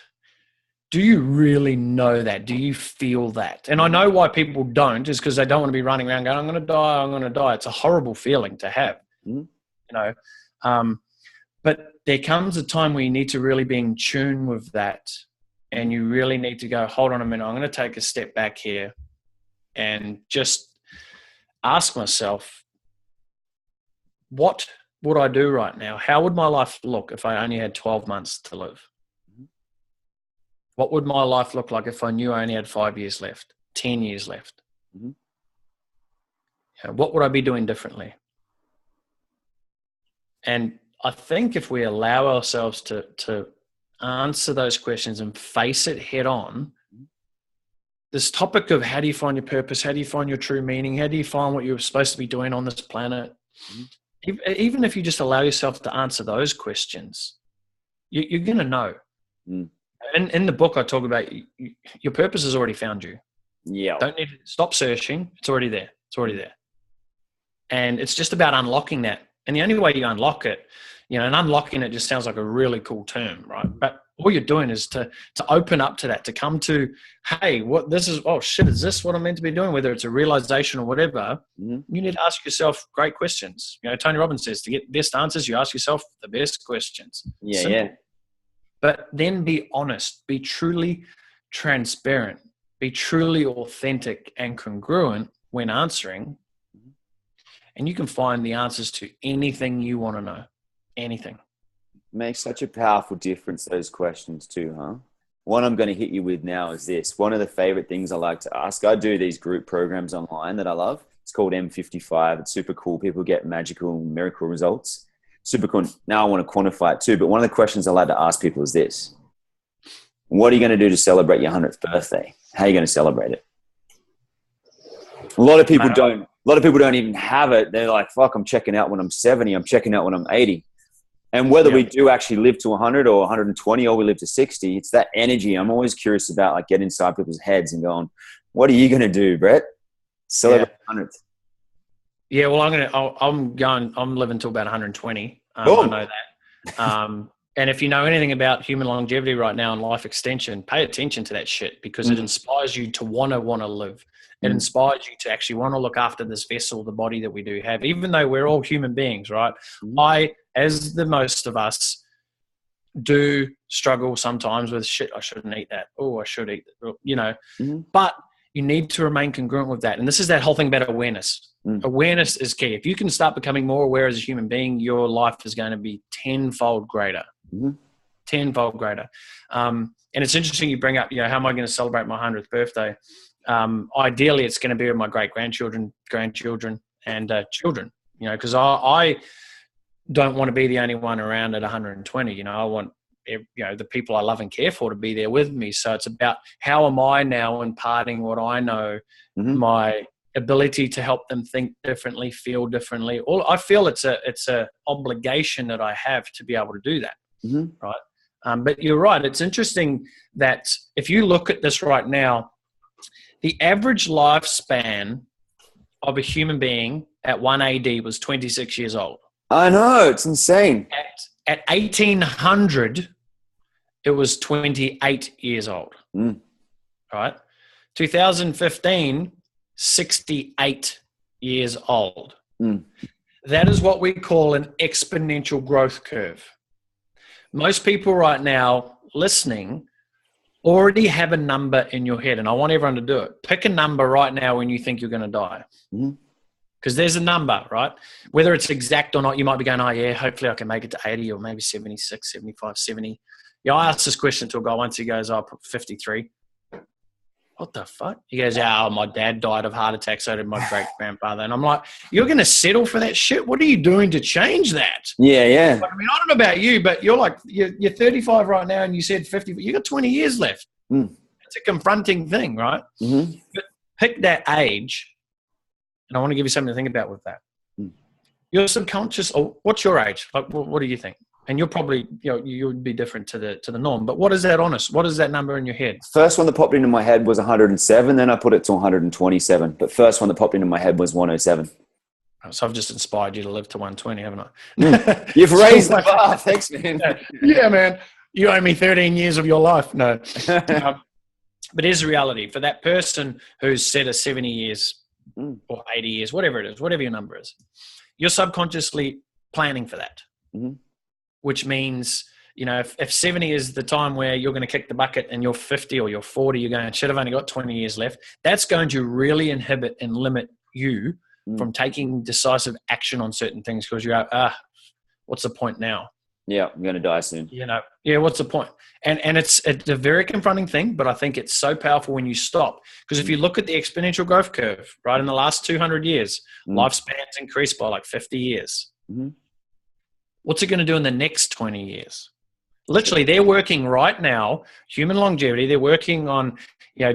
do you really know that? Do you feel that? And I know why people don't, is because they don't want to be running around going, I'm going to die, I'm going to die. It's a horrible feeling to have, you know. But there comes a time where you need to really be in tune with that, and you really need to go, hold on a minute, I'm going to take a step back here and just ask myself, what would I do right now? How would my life look if I only had 12 months to live? What would my life look like if I knew I only had 5 years left, 10 years left? What would I be doing differently? And I think if we allow ourselves to answer those questions and face it head on, this topic of how do you find your purpose? How do you find your true meaning? How do you find what you're supposed to be doing on this planet? Even if you just allow yourself to answer those questions, you're going to know. In the book, I talk about your purpose has already found you. Yeah. Don't need to stop searching. It's already there. It's already there. And it's just about unlocking that. And the only way you unlock it, and unlocking it just sounds like a really cool term, right? But all you're doing is to open up to that, to come to, hey, is this what I'm meant to be doing? Whether it's a realization or whatever, you need to ask yourself great questions. Tony Robbins says to get best answers, you ask yourself the best questions. Yeah, Simple. yeah. But then be honest, be truly transparent, be truly authentic and congruent when answering. And you can find the answers to anything you want to know. Anything. Makes such a powerful difference, those questions too, huh? One I'm going to hit you with now is this. One of the favorite things I like to ask, I do these group programs online that I love. It's called M55. It's super cool. People get magical, miracle results. Super cool. Now I want to quantify it too. But one of the questions I like to ask people is this. What are you going to do to celebrate your 100th birthday? How are you going to celebrate it? A lot of people don't even have it. They're like, fuck, I'm checking out when I'm 70. I'm checking out when I'm 80. And whether we do actually live to 100 or 120 or we live to 60, it's that energy. I'm always curious about, like, getting inside people's heads and going, what are you going to do, Brett? Celebrate 100th. Yeah, well, I'm living till about 120. I know that. And if you know anything about human longevity right now and life extension, pay attention to that shit, because it inspires you to want to live. It inspires you to actually want to look after this vessel, the body that we do have, even though we're all human beings, right? I, as the most of us, do struggle sometimes with shit. I shouldn't eat that. Oh, I should eat that, but you need to remain congruent with that. And this is that whole thing about awareness. Awareness is key. If you can start becoming more aware as a human being, your life is going to be tenfold greater. Tenfold greater. And it's interesting you bring up, how am I going to celebrate my 100th birthday? Ideally, it's going to be with my grandchildren, and children, because I don't want to be the only one around at 120. I want, the people I love and care for to be there with me. So it's about how am I now imparting what I know, my ability to help them think differently, feel differently. I feel it's a obligation that I have to be able to do that. Right. But you're right. It's interesting that if you look at this right now, the average lifespan of a human being at 1 AD was 26 years old. I know. It's insane. At 1800, it was 28 years old. Right? 2015, 68 years old. That is what we call an exponential growth curve. Most people right now listening already have a number in your head, and I want everyone to do it. Pick a number right now when you think you're going to die. Because there's a number, right? Whether it's exact or not, you might be going, oh yeah, hopefully I can make it to 80 or maybe 76, 75, 70. Yeah, I asked this question to a guy once. He goes, oh, 53. What the fuck? He goes, my dad died of heart attack, so did my great-grandfather. And I'm like, you're going to settle for that shit? What are you doing to change that? Yeah. But, I mean, I don't know about you, but you're like, you're 35 right now and you said 50. You got 20 years left. It's a confronting thing, right? But pick that age, and I want to give you something to think about with that. Your subconscious, or what's your age? Like, what do you think? And you're probably, you would be different to the norm. But what is that honest? What is that number in your head? First one that popped into my head was 107. Then I put it to 127. But first one that popped into my head was 107. So I've just inspired you to live to 120, haven't I? You've raised the bar. Thanks, man. Yeah, man. You owe me 13 years of your life. No. But here's the reality. For that person who's set a 70 years or 80 years, whatever it is, whatever your number is, you're subconsciously planning for that. Which means, if 70 is the time where you're going to kick the bucket and you're 50 or you're 40, you're going, shit, I've only got 20 years left. That's going to really inhibit and limit you from taking decisive action on certain things, because you go, what's the point now? Yeah, I'm going to die soon. Yeah, what's the point? And it's a very confronting thing, but I think it's so powerful when you stop. Because if you look at the exponential growth curve, right, in the last 200 years, lifespans increased by like 50 years. Mm-hmm. What's it going to do in the next 20 years? Literally, they're working right now, human longevity, they're working on,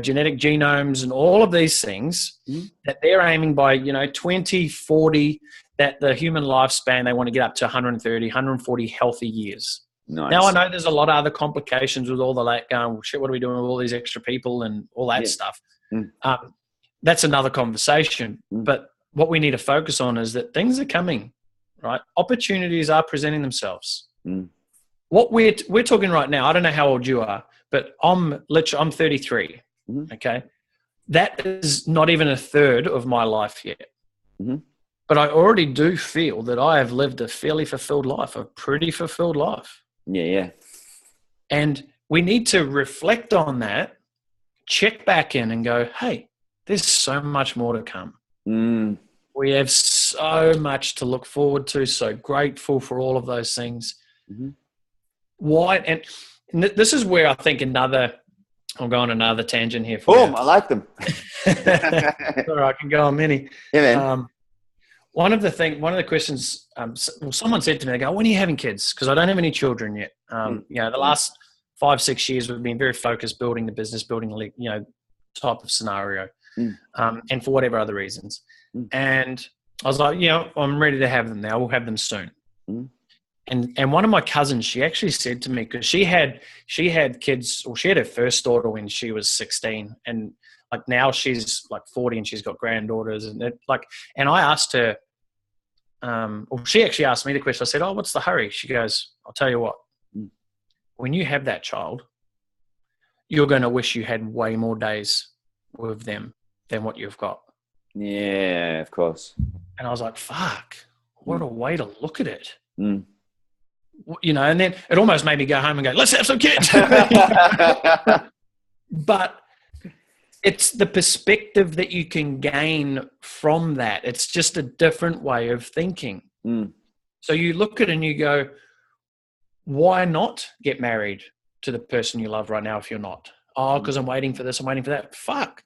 genetic genomes and all of these things that they're aiming by, 2040, that the human lifespan, they want to get up to 130, 140 healthy years. Nice. Now, I know there's a lot of other complications with all the like, shit, what are we doing with all these extra people and all that stuff? That's another conversation. But what we need to focus on is that things are coming, right? Opportunities are presenting themselves. What we're talking right now, I don't know how old you are, but I'm 33. Okay. That is not even a third of my life yet. But I already do feel that I have lived a fairly fulfilled life, a pretty fulfilled life. Yeah. And we need to reflect on that, check back in and go, hey, there's so much more to come. We have so much to look forward to, so grateful for all of those things. Why? And this is where I think I'll go on another tangent here. Boom, I like them. Sorry, I can go on many. Yeah, man. One of the questions, someone said to me, they go, when are you having kids? Because I don't have any children yet. The last 5-6 years, we've been very focused building the business, building, type of scenario, and for whatever other reasons. And I was like, I'm ready to have them now. We'll have them soon. And one of my cousins, she actually said to me, because she had kids, or she had her first daughter when she was 16, and like now she's like 40 and she's got granddaughters, and and I asked her, she actually asked me the question. I said, "Oh, what's the hurry?" She goes, "I'll tell you what, when you have that child, you're going to wish you had way more days with them than what you've got." Yeah, of course. And I was like, "Fuck, what a way to look at it." And then it almost made me go home and go, let's have some kids. But it's the perspective that you can gain from that. It's just a different way of thinking. So you look at it and you go, why not get married to the person you love right now if you're not? Oh, because I'm waiting for this, I'm waiting for that. Fuck.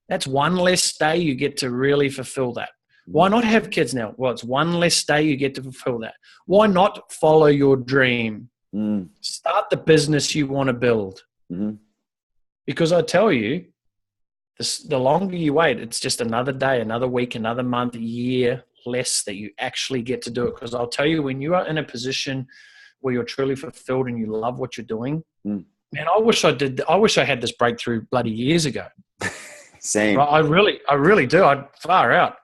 That's one less day you get to really fulfill that. Why not have kids now? Well, it's one less day you get to fulfill that. Why not follow your dream? Start the business you want to build. Because I tell you, the longer you wait, it's just another day, another week, another month, a year less that you actually get to do it. Because I'll tell you, when you are in a position where you're truly fulfilled and you love what you're doing, man, I wish I had this breakthrough bloody years ago. Same. Right? I really do. I'd far out.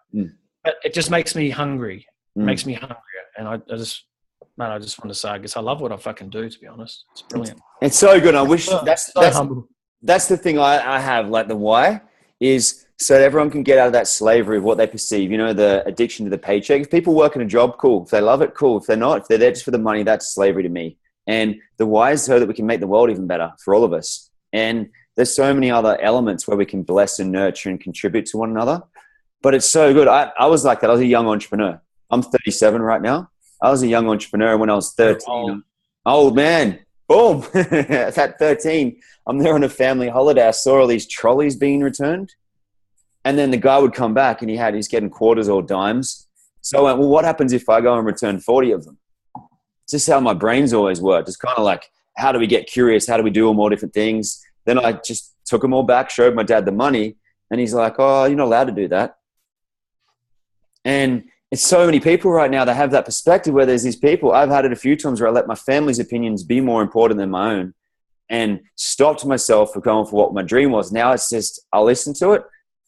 But it just makes me hungry. It makes me hungrier. And I just want to say, I guess I love what I fucking do, to be honest. It's brilliant. It's so good. I wish that's humble. That's the thing I have, like the why is so that everyone can get out of that slavery of what they perceive, the addiction to the paycheck. If people work in a job, cool. If they love it, cool. If they're not, if they're there just for the money, that's slavery to me. And the why is so that we can make the world even better for all of us. And there's so many other elements where we can bless and nurture and contribute to one another. But it's so good. I was like that. I was a young entrepreneur. I'm 37 right now. I was a young entrepreneur when I was 13. Old man. Boom. At 13, I'm there on a family holiday. I saw all these trolleys being returned. And then the guy would come back and he's getting quarters or dimes. So I went, well, what happens if I go and return 40 of them? It's just how my brain's always worked. It's kind of like, how do we get curious? How do we do all more different things? Then I just took them all back, showed my dad the money. And he's like, oh, you're not allowed to do that. And it's so many people right now that have that perspective where there's these people. I've had it a few times where I let my family's opinions be more important than my own and stopped myself from going for what my dream was. Now it's just, I'll listen to it.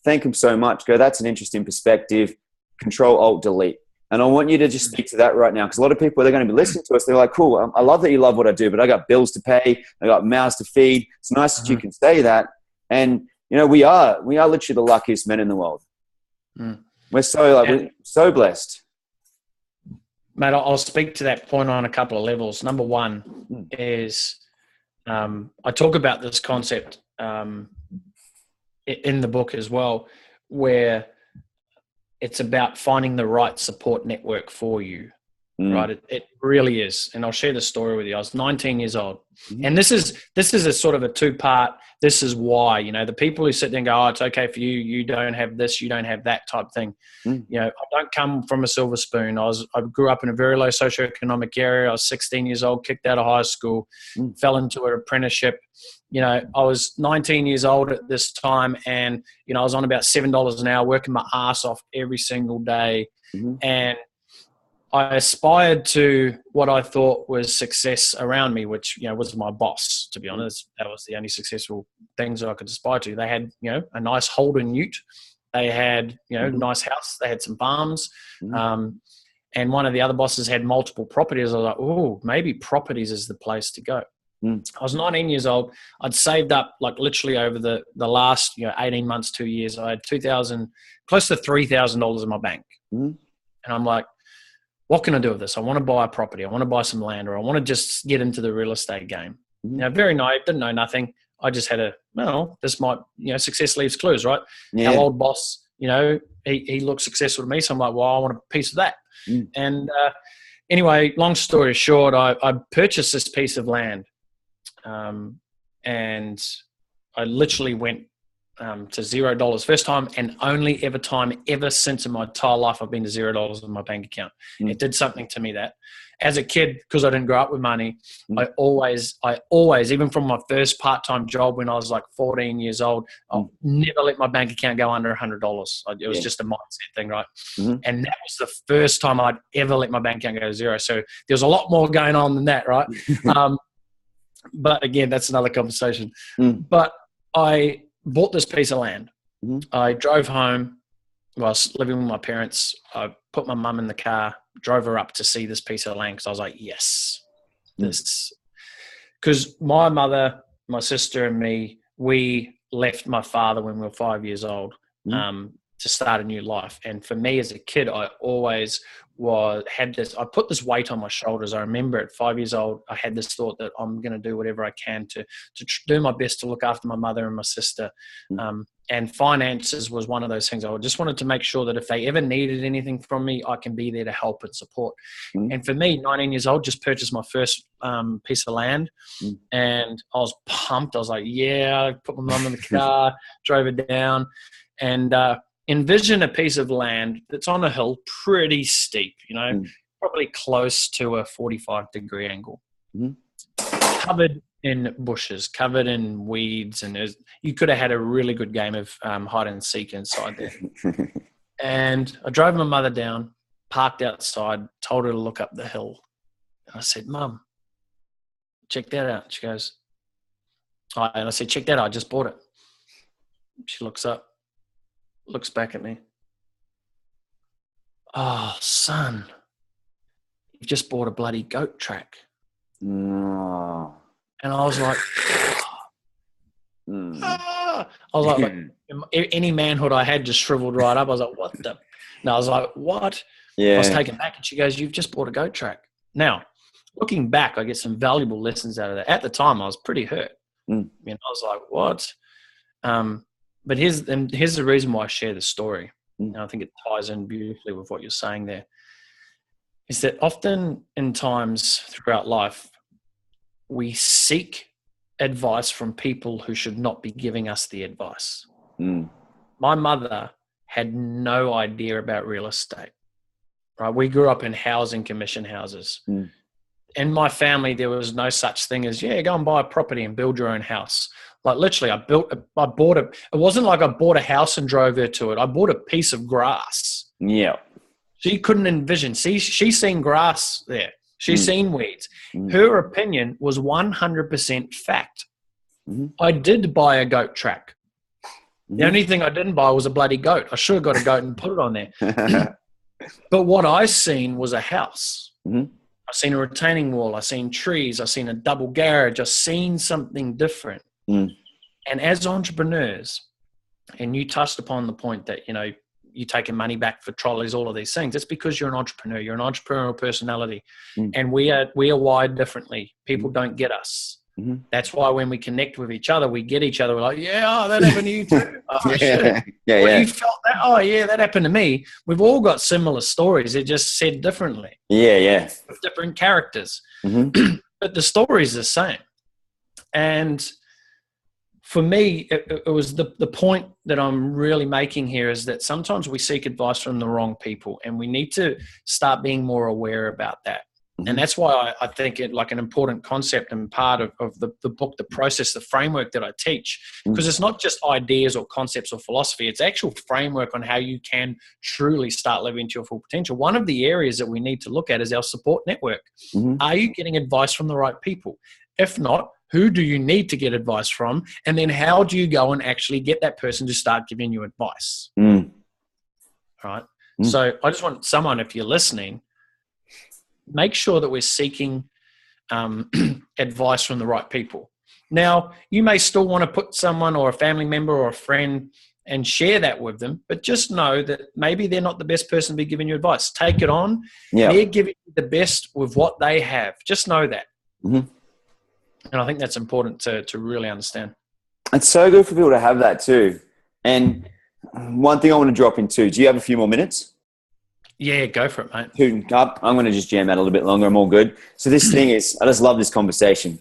Thank them so much. Go, that's an interesting perspective. Control, Alt, Delete. And I want you to just speak to that right now because a lot of people, they're going to be listening to us. They're like, cool, I love that you love what I do, but I got bills to pay. I got mouths to feed. It's nice that you can say that. And, we are literally the luckiest men in the world. We're so blessed. Mate, I'll speak to that point on a couple of levels. Number one is I talk about this concept in the book as well, where it's about finding the right support network for you. right? It really is. And I'll share the story with you. I was 19 years old. And this is a sort of a two-part, this is why, you know, the people who sit there and go, oh, it's okay for you, you don't have this, you don't have that type thing. You know, I don't come from a silver spoon. I grew up in a very low socioeconomic area. I was 16 years old, kicked out of high school, fell into an apprenticeship. You know, I was 19 years old at this time, and, you know, I was on about $7 an hour, working my ass off every single day. And I aspired to what I thought was success around me, which, you know, was my boss, to be honest. That was the only successful things that I could aspire to. They had, you know, a nice Holden ute. They had, you know, nice house. They had some farms. And one of the other bosses had multiple properties. I was like, oh, maybe properties is the place to go. I was 19 years old. I'd saved up, like, literally over the last, you know, 18 months, 2 years. I had close to $3,000 in my bank. And I'm like, what can I do with this? I want to buy a property. I want to buy some land, or I want to just get into the real estate game. You know, very naive, didn't know nothing. I just had this might, you know, success leaves clues, right? Our old boss, you know, he looked successful to me. So I'm like, well, I want a piece of that. And anyway, long story short, I purchased this piece of land. And I literally went to $0 first time, and only ever since in my entire life I've been to $0 in my bank account. It did something to me that, as a kid, because I didn't grow up with money, I always, even from my first part-time job when I was like 14 years old, I never let my bank account go under $100. It was just a mindset thing, right? And that was the first time I'd ever let my bank account go to zero. So there's a lot more going on than that, right? But again, that's another conversation. But I bought this piece of land. I drove home. Well, I was living with my parents. I put my mum in the car, drove her up to see this piece of land because I was like, yes, this. Because my mother, my sister, and me, we left my father when we were 5 years old to start a new life. And for me as a kid, I always I put this weight on my shoulders. I remember at 5 years old, I had this thought that I'm going to do whatever I can to do my best to look after my mother and my sister. And finances was one of those things. I just wanted to make sure that if they ever needed anything from me, I can be there to help and support. And for me, 19 years old, just purchased my first piece of land, and I was pumped. I was like, yeah, I put my mum in the car, drove her down, and envision a piece of land that's on a hill, pretty steep, you know, probably close to a 45-degree angle, covered in bushes, covered in weeds, and you could have had a really good game of hide and seek inside there. And I drove my mother down, parked outside, told her to look up the hill. And I said, Mum, check that out. She goes, and I said, check that out, I just bought it. She looks up, looks back at me. Oh, son, you've just bought a bloody goat track. No. And I was like, I was like, any manhood I had just shriveled right up. I was like, what the? No, I was like, what? Yeah. I was taken back, and she goes, you've just bought a goat track. Now, looking back, I get some valuable lessons out of that. At the time, I was pretty hurt. I mean, I was like, what? But here's the reason why I share the story. And I think it ties in beautifully with what you're saying there. Is that often in times throughout life, we seek advice from people who should not be giving us the advice. My mother had no idea about real estate. Right? We grew up in housing commission houses. In my family, there was no such thing as, go and buy a property and build your own house. Like literally, I bought it. It wasn't like I bought a house and drove her to it. I bought a piece of grass. Yeah. She couldn't envision. She's seen grass there. She's seen weeds. Her opinion was 100% fact. I did buy a goat track. The only thing I didn't buy was a bloody goat. I should have got a goat and put it on there. But what I seen was a house. I seen a retaining wall. I seen trees. I seen a double garage. I seen something different. And as entrepreneurs, and you touched upon the point that, you're taking money back for trolleys, all of these things. It's because you're an entrepreneur. You're an entrepreneurial personality. And we are wired differently. People don't get us. That's why when we connect with each other, we get each other. We're like, yeah, oh, that happened to you too. Oh, shit. You felt that? Oh, yeah, that happened to me. We've all got similar stories. They're just said differently. With different characters. But the story is the same. And for me, it was the point that I'm really making here is that sometimes we seek advice from the wrong people, and we need to start being more aware about that. And that's why I think it like an important concept and part of the book, the process, the framework that I teach, because it's not just ideas or concepts or philosophy, it's actual framework on how you can truly start living to your full potential. One of the areas that we need to look at is our support network. Are you getting advice from the right people? If not, who do you need to get advice from? And then how do you go and actually get that person to start giving you advice? All right. So I just want someone, if you're listening, make sure that we're seeking advice from the right people. Now, you may still want to put someone or a family member or a friend and share that with them, but just know that maybe they're not the best person to be giving you advice. Take it on. They're giving you the best with what they have. Just know that. And I think that's important to really understand. It's so good for people to have that too. And one thing I want to drop into, do you have a few more minutes? Yeah, go for it, mate. Dude, I'm going to just jam out a little bit longer. I'm all good. So this thing is, I just love this conversation.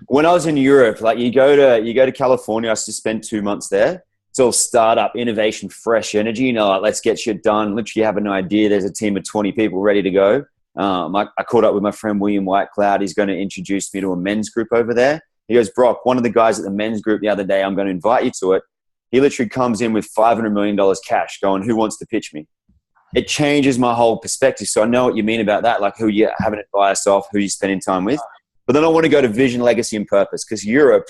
When I was in Europe, like you go to California, I used to spend 2 months there. It's all startup, innovation, fresh energy. You know, like, let's get shit done. Literally, you have an idea. There's a team of 20 people ready to go. I caught up with my friend William Whitecloud. He's going to introduce me to a men's group over there. He goes, Brock, one of the guys at the men's group the other day, I'm going to invite you to it. He literally comes in with $500 million cash going, who wants to pitch me? It changes my whole perspective. So I know what you mean about that, like who you having advice off, who you're spending time with. But then I want to go to vision, legacy, and purpose, because Europe,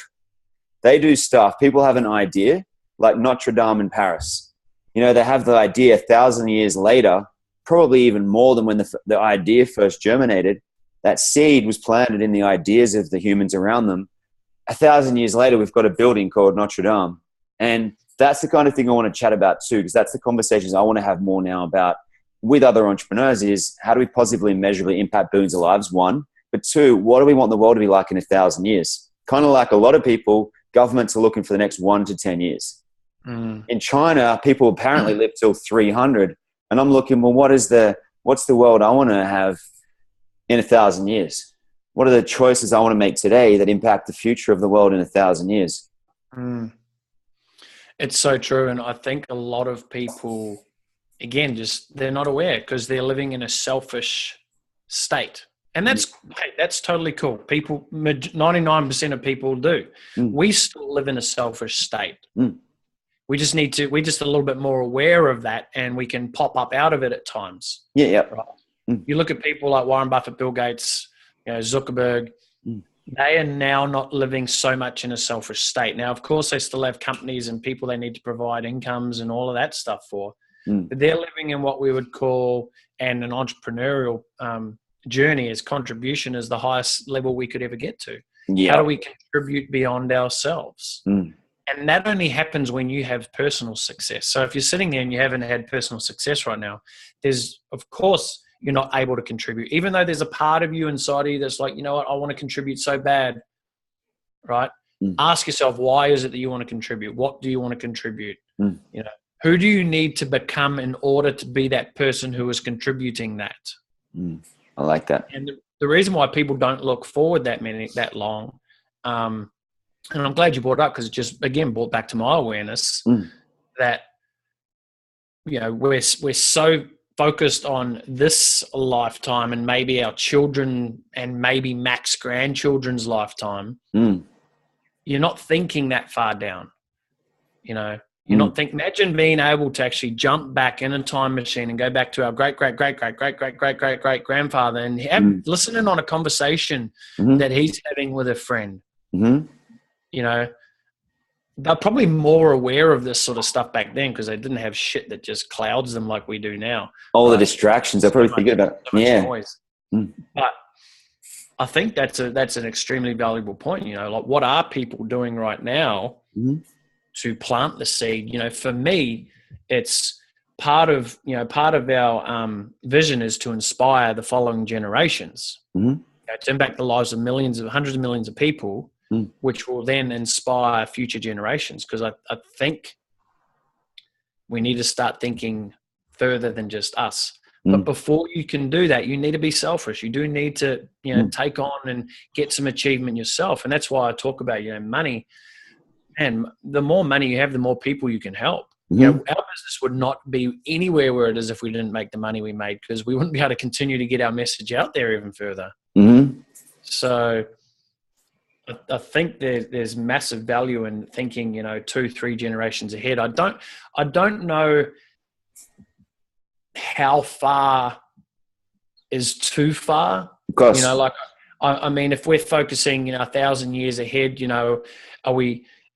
they do stuff. People have an idea, like Notre Dame in Paris. You know, they have the idea 1,000 years later, probably even more than when the idea first germinated. That seed was planted in the ideas of the humans around them. 1,000 years later, we've got a building called Notre Dame. And that's the kind of thing I want to chat about too, because that's the conversations I want to have more now about with other entrepreneurs is how do we positively and measurably impact billions of lives, one. But two, what do we want the world to be like in 1,000 years? Kind of like a lot of people, governments are looking for the next 1 to 10 years. In China, people apparently live till 300. And I'm looking, well, what's the world I want to have in 1,000 years? What are the choices I want to make today that impact the future of the world in 1,000 years? It's so true. And I think a lot of people, again, just they're not aware because they're living in a selfish state. And that's totally cool. People, 99% of people do. We still live in a selfish state. We're just a little bit more aware of that, and we can pop up out of it at times. Right? You look at people like Warren Buffett, Bill Gates, Zuckerberg, they are now not living so much in a selfish state. Now, of course, they still have companies and people they need to provide incomes and all of that stuff for. But they're living in what we would call, and an entrepreneurial journey as contribution is the highest level we could ever get to. How do we contribute beyond ourselves? And that only happens when you have personal success. So if you're sitting there and you haven't had personal success right now, of course, you're not able to contribute. Even though there's a part of you inside of you that's like, you know what, I want to contribute so bad, right? Ask yourself, why is it that you want to contribute? What do you want to contribute? Who do you need to become in order to be that person who is contributing that? I like that. And the reason why people don't look forward that long, and I'm glad you brought it up because it just, again, brought back to my awareness that, we're so focused on this lifetime and maybe our children and maybe Mac's grandchildren's lifetime. You're not thinking that far down, You're not thinking, imagine being able to actually jump back in a time machine and go back to our great grandfather and listening on a conversation that he's having with a friend. They're probably more aware of this sort of stuff back then because they didn't have shit that just clouds them like we do now. All the distractions, they're probably thinking about noise. But I think that's an extremely valuable point. Like what are people doing right now to plant the seed? For me, it's part of our vision is to inspire the following generations. to impact the lives of hundreds of millions of people, which will then inspire future generations. Because I think we need to start thinking further than just us. But before you can do that, you need to be selfish. You do need to, take on and get some achievement yourself. And that's why I talk about, money. And the more money you have, the more people you can help. Our business would not be anywhere where it is if we didn't make the money we made, because we wouldn't be able to continue to get our message out there even further. So I think there's massive value in thinking, 2-3 generations ahead. I don't know how far is too far. Of course. I mean, if we're focusing, 1,000 years ahead,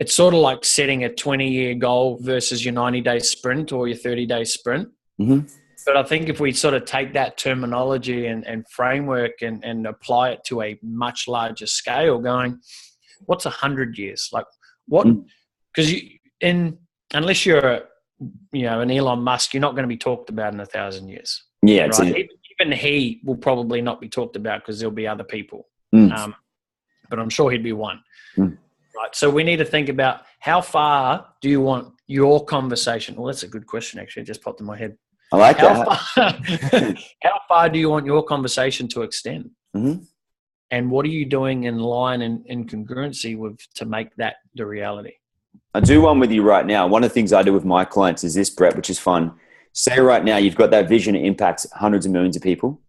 it's sort of like setting a 20-year goal versus your 90-day sprint or your 30-day sprint. But I think if we sort of take that terminology and framework and apply it to a much larger scale, going, what's 100 years? Like what? Because unless you're an Elon Musk, you're not going to be talked about in 1,000 years. Yeah, right? Even he will probably not be talked about because there'll be other people. But I'm sure he'd be one. Right. So we need to think about, how far do you want your conversation? Well, that's a good question. Actually, it just popped in my head. I like that. How far do you want your conversation to extend? And what are you doing in line and in congruency to make that the reality? I do one with you right now. One of the things I do with my clients is this, Brett, which is fun. Say right now you've got that vision to impact hundreds of millions of people.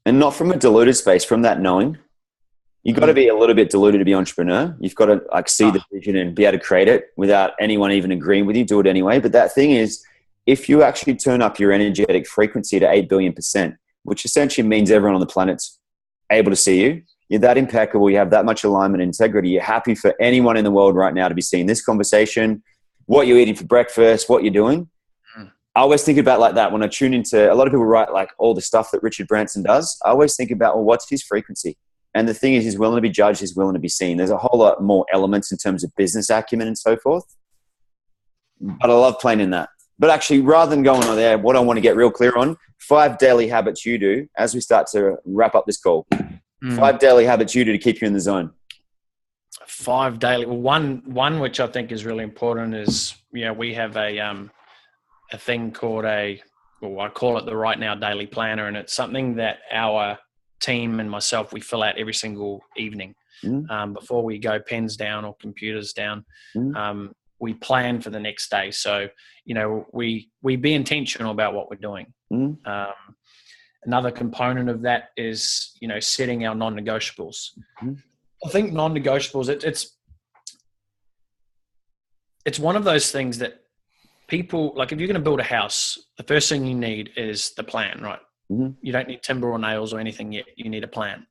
And not from a diluted space, from that knowing. You've got to be a little bit diluted to be an entrepreneur. You've got to see the vision and be able to create it without anyone even agreeing with you. Do it anyway. But that thing is, if you actually turn up your energetic frequency to 8 billion%, which essentially means everyone on the planet's able to see you, you're that impeccable, you have that much alignment and integrity, you're happy for anyone in the world right now to be seeing this conversation, what you're eating for breakfast, what you're doing. I always think about like that when I tune into, a lot of people write like all the stuff that Richard Branson does. I always think about, well, what's his frequency? And the thing is, he's willing to be judged, he's willing to be seen. There's a whole lot more elements in terms of business acumen and so forth. But I love playing in that. But actually, rather than going on there, what I want to get real clear on, 5 daily habits you do as we start to wrap up this call. 5 daily habits you do to keep you in the zone. 5 daily. Well, one which I think is really important is, we have a thing called I call it the Right Now Daily Planner, and it's something that our team and myself, we fill out every single evening before we go pens down or computers down. We plan for the next day. So, we be intentional about what we're doing. Another component of that is, setting our non-negotiables. I think non-negotiables, it's one of those things that people, like if you're going to build a house, the first thing you need is the plan, right? You don't need timber or nails or anything yet. You need a plan.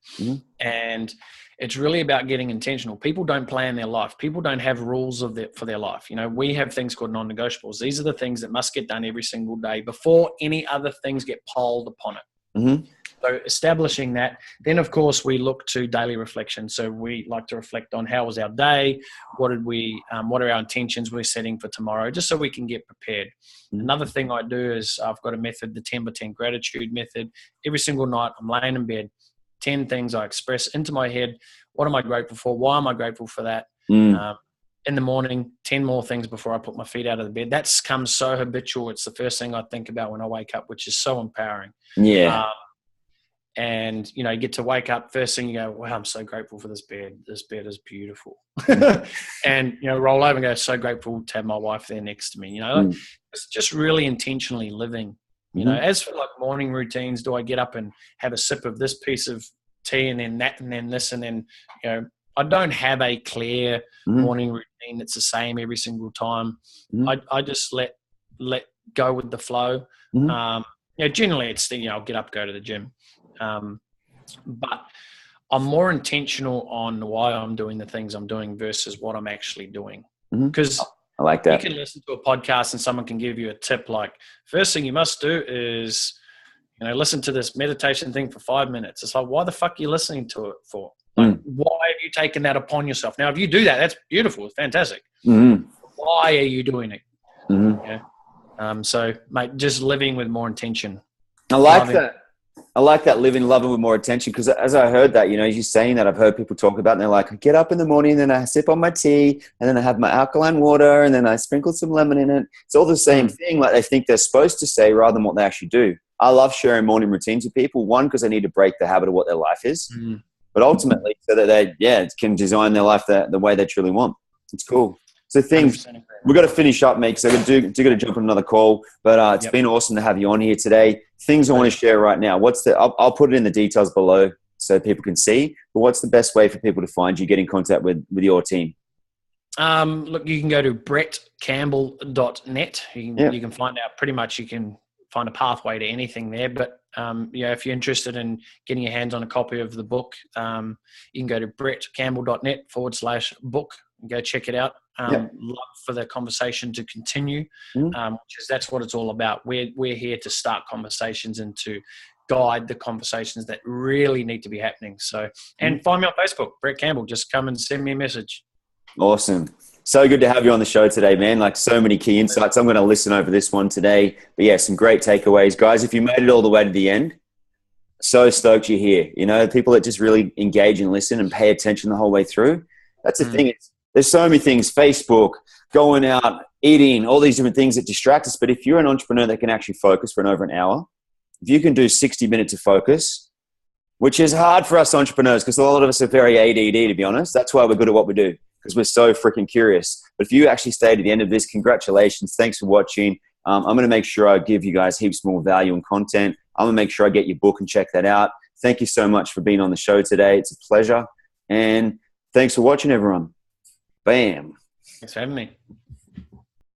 And it's really about getting intentional. People don't plan their life. People don't have rules for their life. We have things called non-negotiables. These are the things that must get done every single day before any other things get piled upon it. So establishing that, then of course we look to daily reflection. So we like to reflect on how was our day, what are our intentions we're setting for tomorrow, just so we can get prepared. Another thing I do is I've got a method, the 10x10 gratitude method. Every single night I'm laying in bed, 10 things I express into my head. What am I grateful for? Why am I grateful for that? In the morning, 10 more things before I put my feet out of the bed. That's come so habitual. It's the first thing I think about when I wake up, which is so empowering. Yeah. And, you get to wake up, first thing you go, wow, I'm so grateful for this bed. This bed is beautiful. And, roll over and go, so grateful to have my wife there next to me. It's just really intentionally living. As for like morning routines, do I get up and have a sip of this piece of tea and then that and then this and then, I don't have a clear morning routine that's the same every single time. I just let go with the flow. Generally it's I'll get up, go to the gym. But I'm more intentional on why I'm doing the things I'm doing versus what I'm actually doing. Because I like that. You can listen to a podcast and someone can give you a tip like, first thing you must do is, listen to this meditation thing for 5 minutes. It's like, why the fuck are you listening to it for? Like, why have you taken that upon yourself? Now, if you do that, that's beautiful. It's fantastic. Why are you doing it? So, mate, just living with more intention. I like that. I like that, living, loving with more attention, because as I heard that, as you're saying that, I've heard people talk about, and they're like, I get up in the morning and then I sip on my tea and then I have my alkaline water and then I sprinkle some lemon in it. It's all the same thing, like they think they're supposed to say rather than what they actually do. I love sharing morning routines with people, one, because they need to break the habit of what their life is, but ultimately so that they, can design their life the way they truly want. It's cool. So things, we've got to finish up, mate, because I do got to jump on another call, but it's been awesome to have you on here today. Things I want to share right now. I'll put it in the details below so people can see, but what's the best way for people to find you, get in contact with your team? Look, you can go to brettcampbell.net. You can find out pretty much, you can find a pathway to anything there. But, if you're interested in getting your hands on a copy of the book, you can go to brettcampbell.net/book and go check it out. Love for the conversation to continue, that's what it's all about. We're here to start conversations and to guide the conversations that really need to be happening. So, and find me on Facebook, Brett Campbell. Just come and send me a message. Awesome. So good to have you on the show today, man. Like, so many key insights. I'm going to listen over this one today. But some great takeaways. Guys, if you made it all the way to the end, so stoked you're here. People that just really engage and listen and pay attention the whole way through. That's the thing. There's so many things, Facebook, going out, eating, all these different things that distract us. But if you're an entrepreneur that can actually focus for over an hour, if you can do 60 minutes of focus, which is hard for us entrepreneurs because a lot of us are very ADD, to be honest. That's why we're good at what we do, because we're so freaking curious. But if you actually stay to the end of this, congratulations. Thanks for watching. I'm going to make sure I give you guys heaps more value and content. I'm going to make sure I get your book and check that out. Thank you so much for being on the show today. It's a pleasure. And thanks for watching, everyone. Bam. Thanks for having me.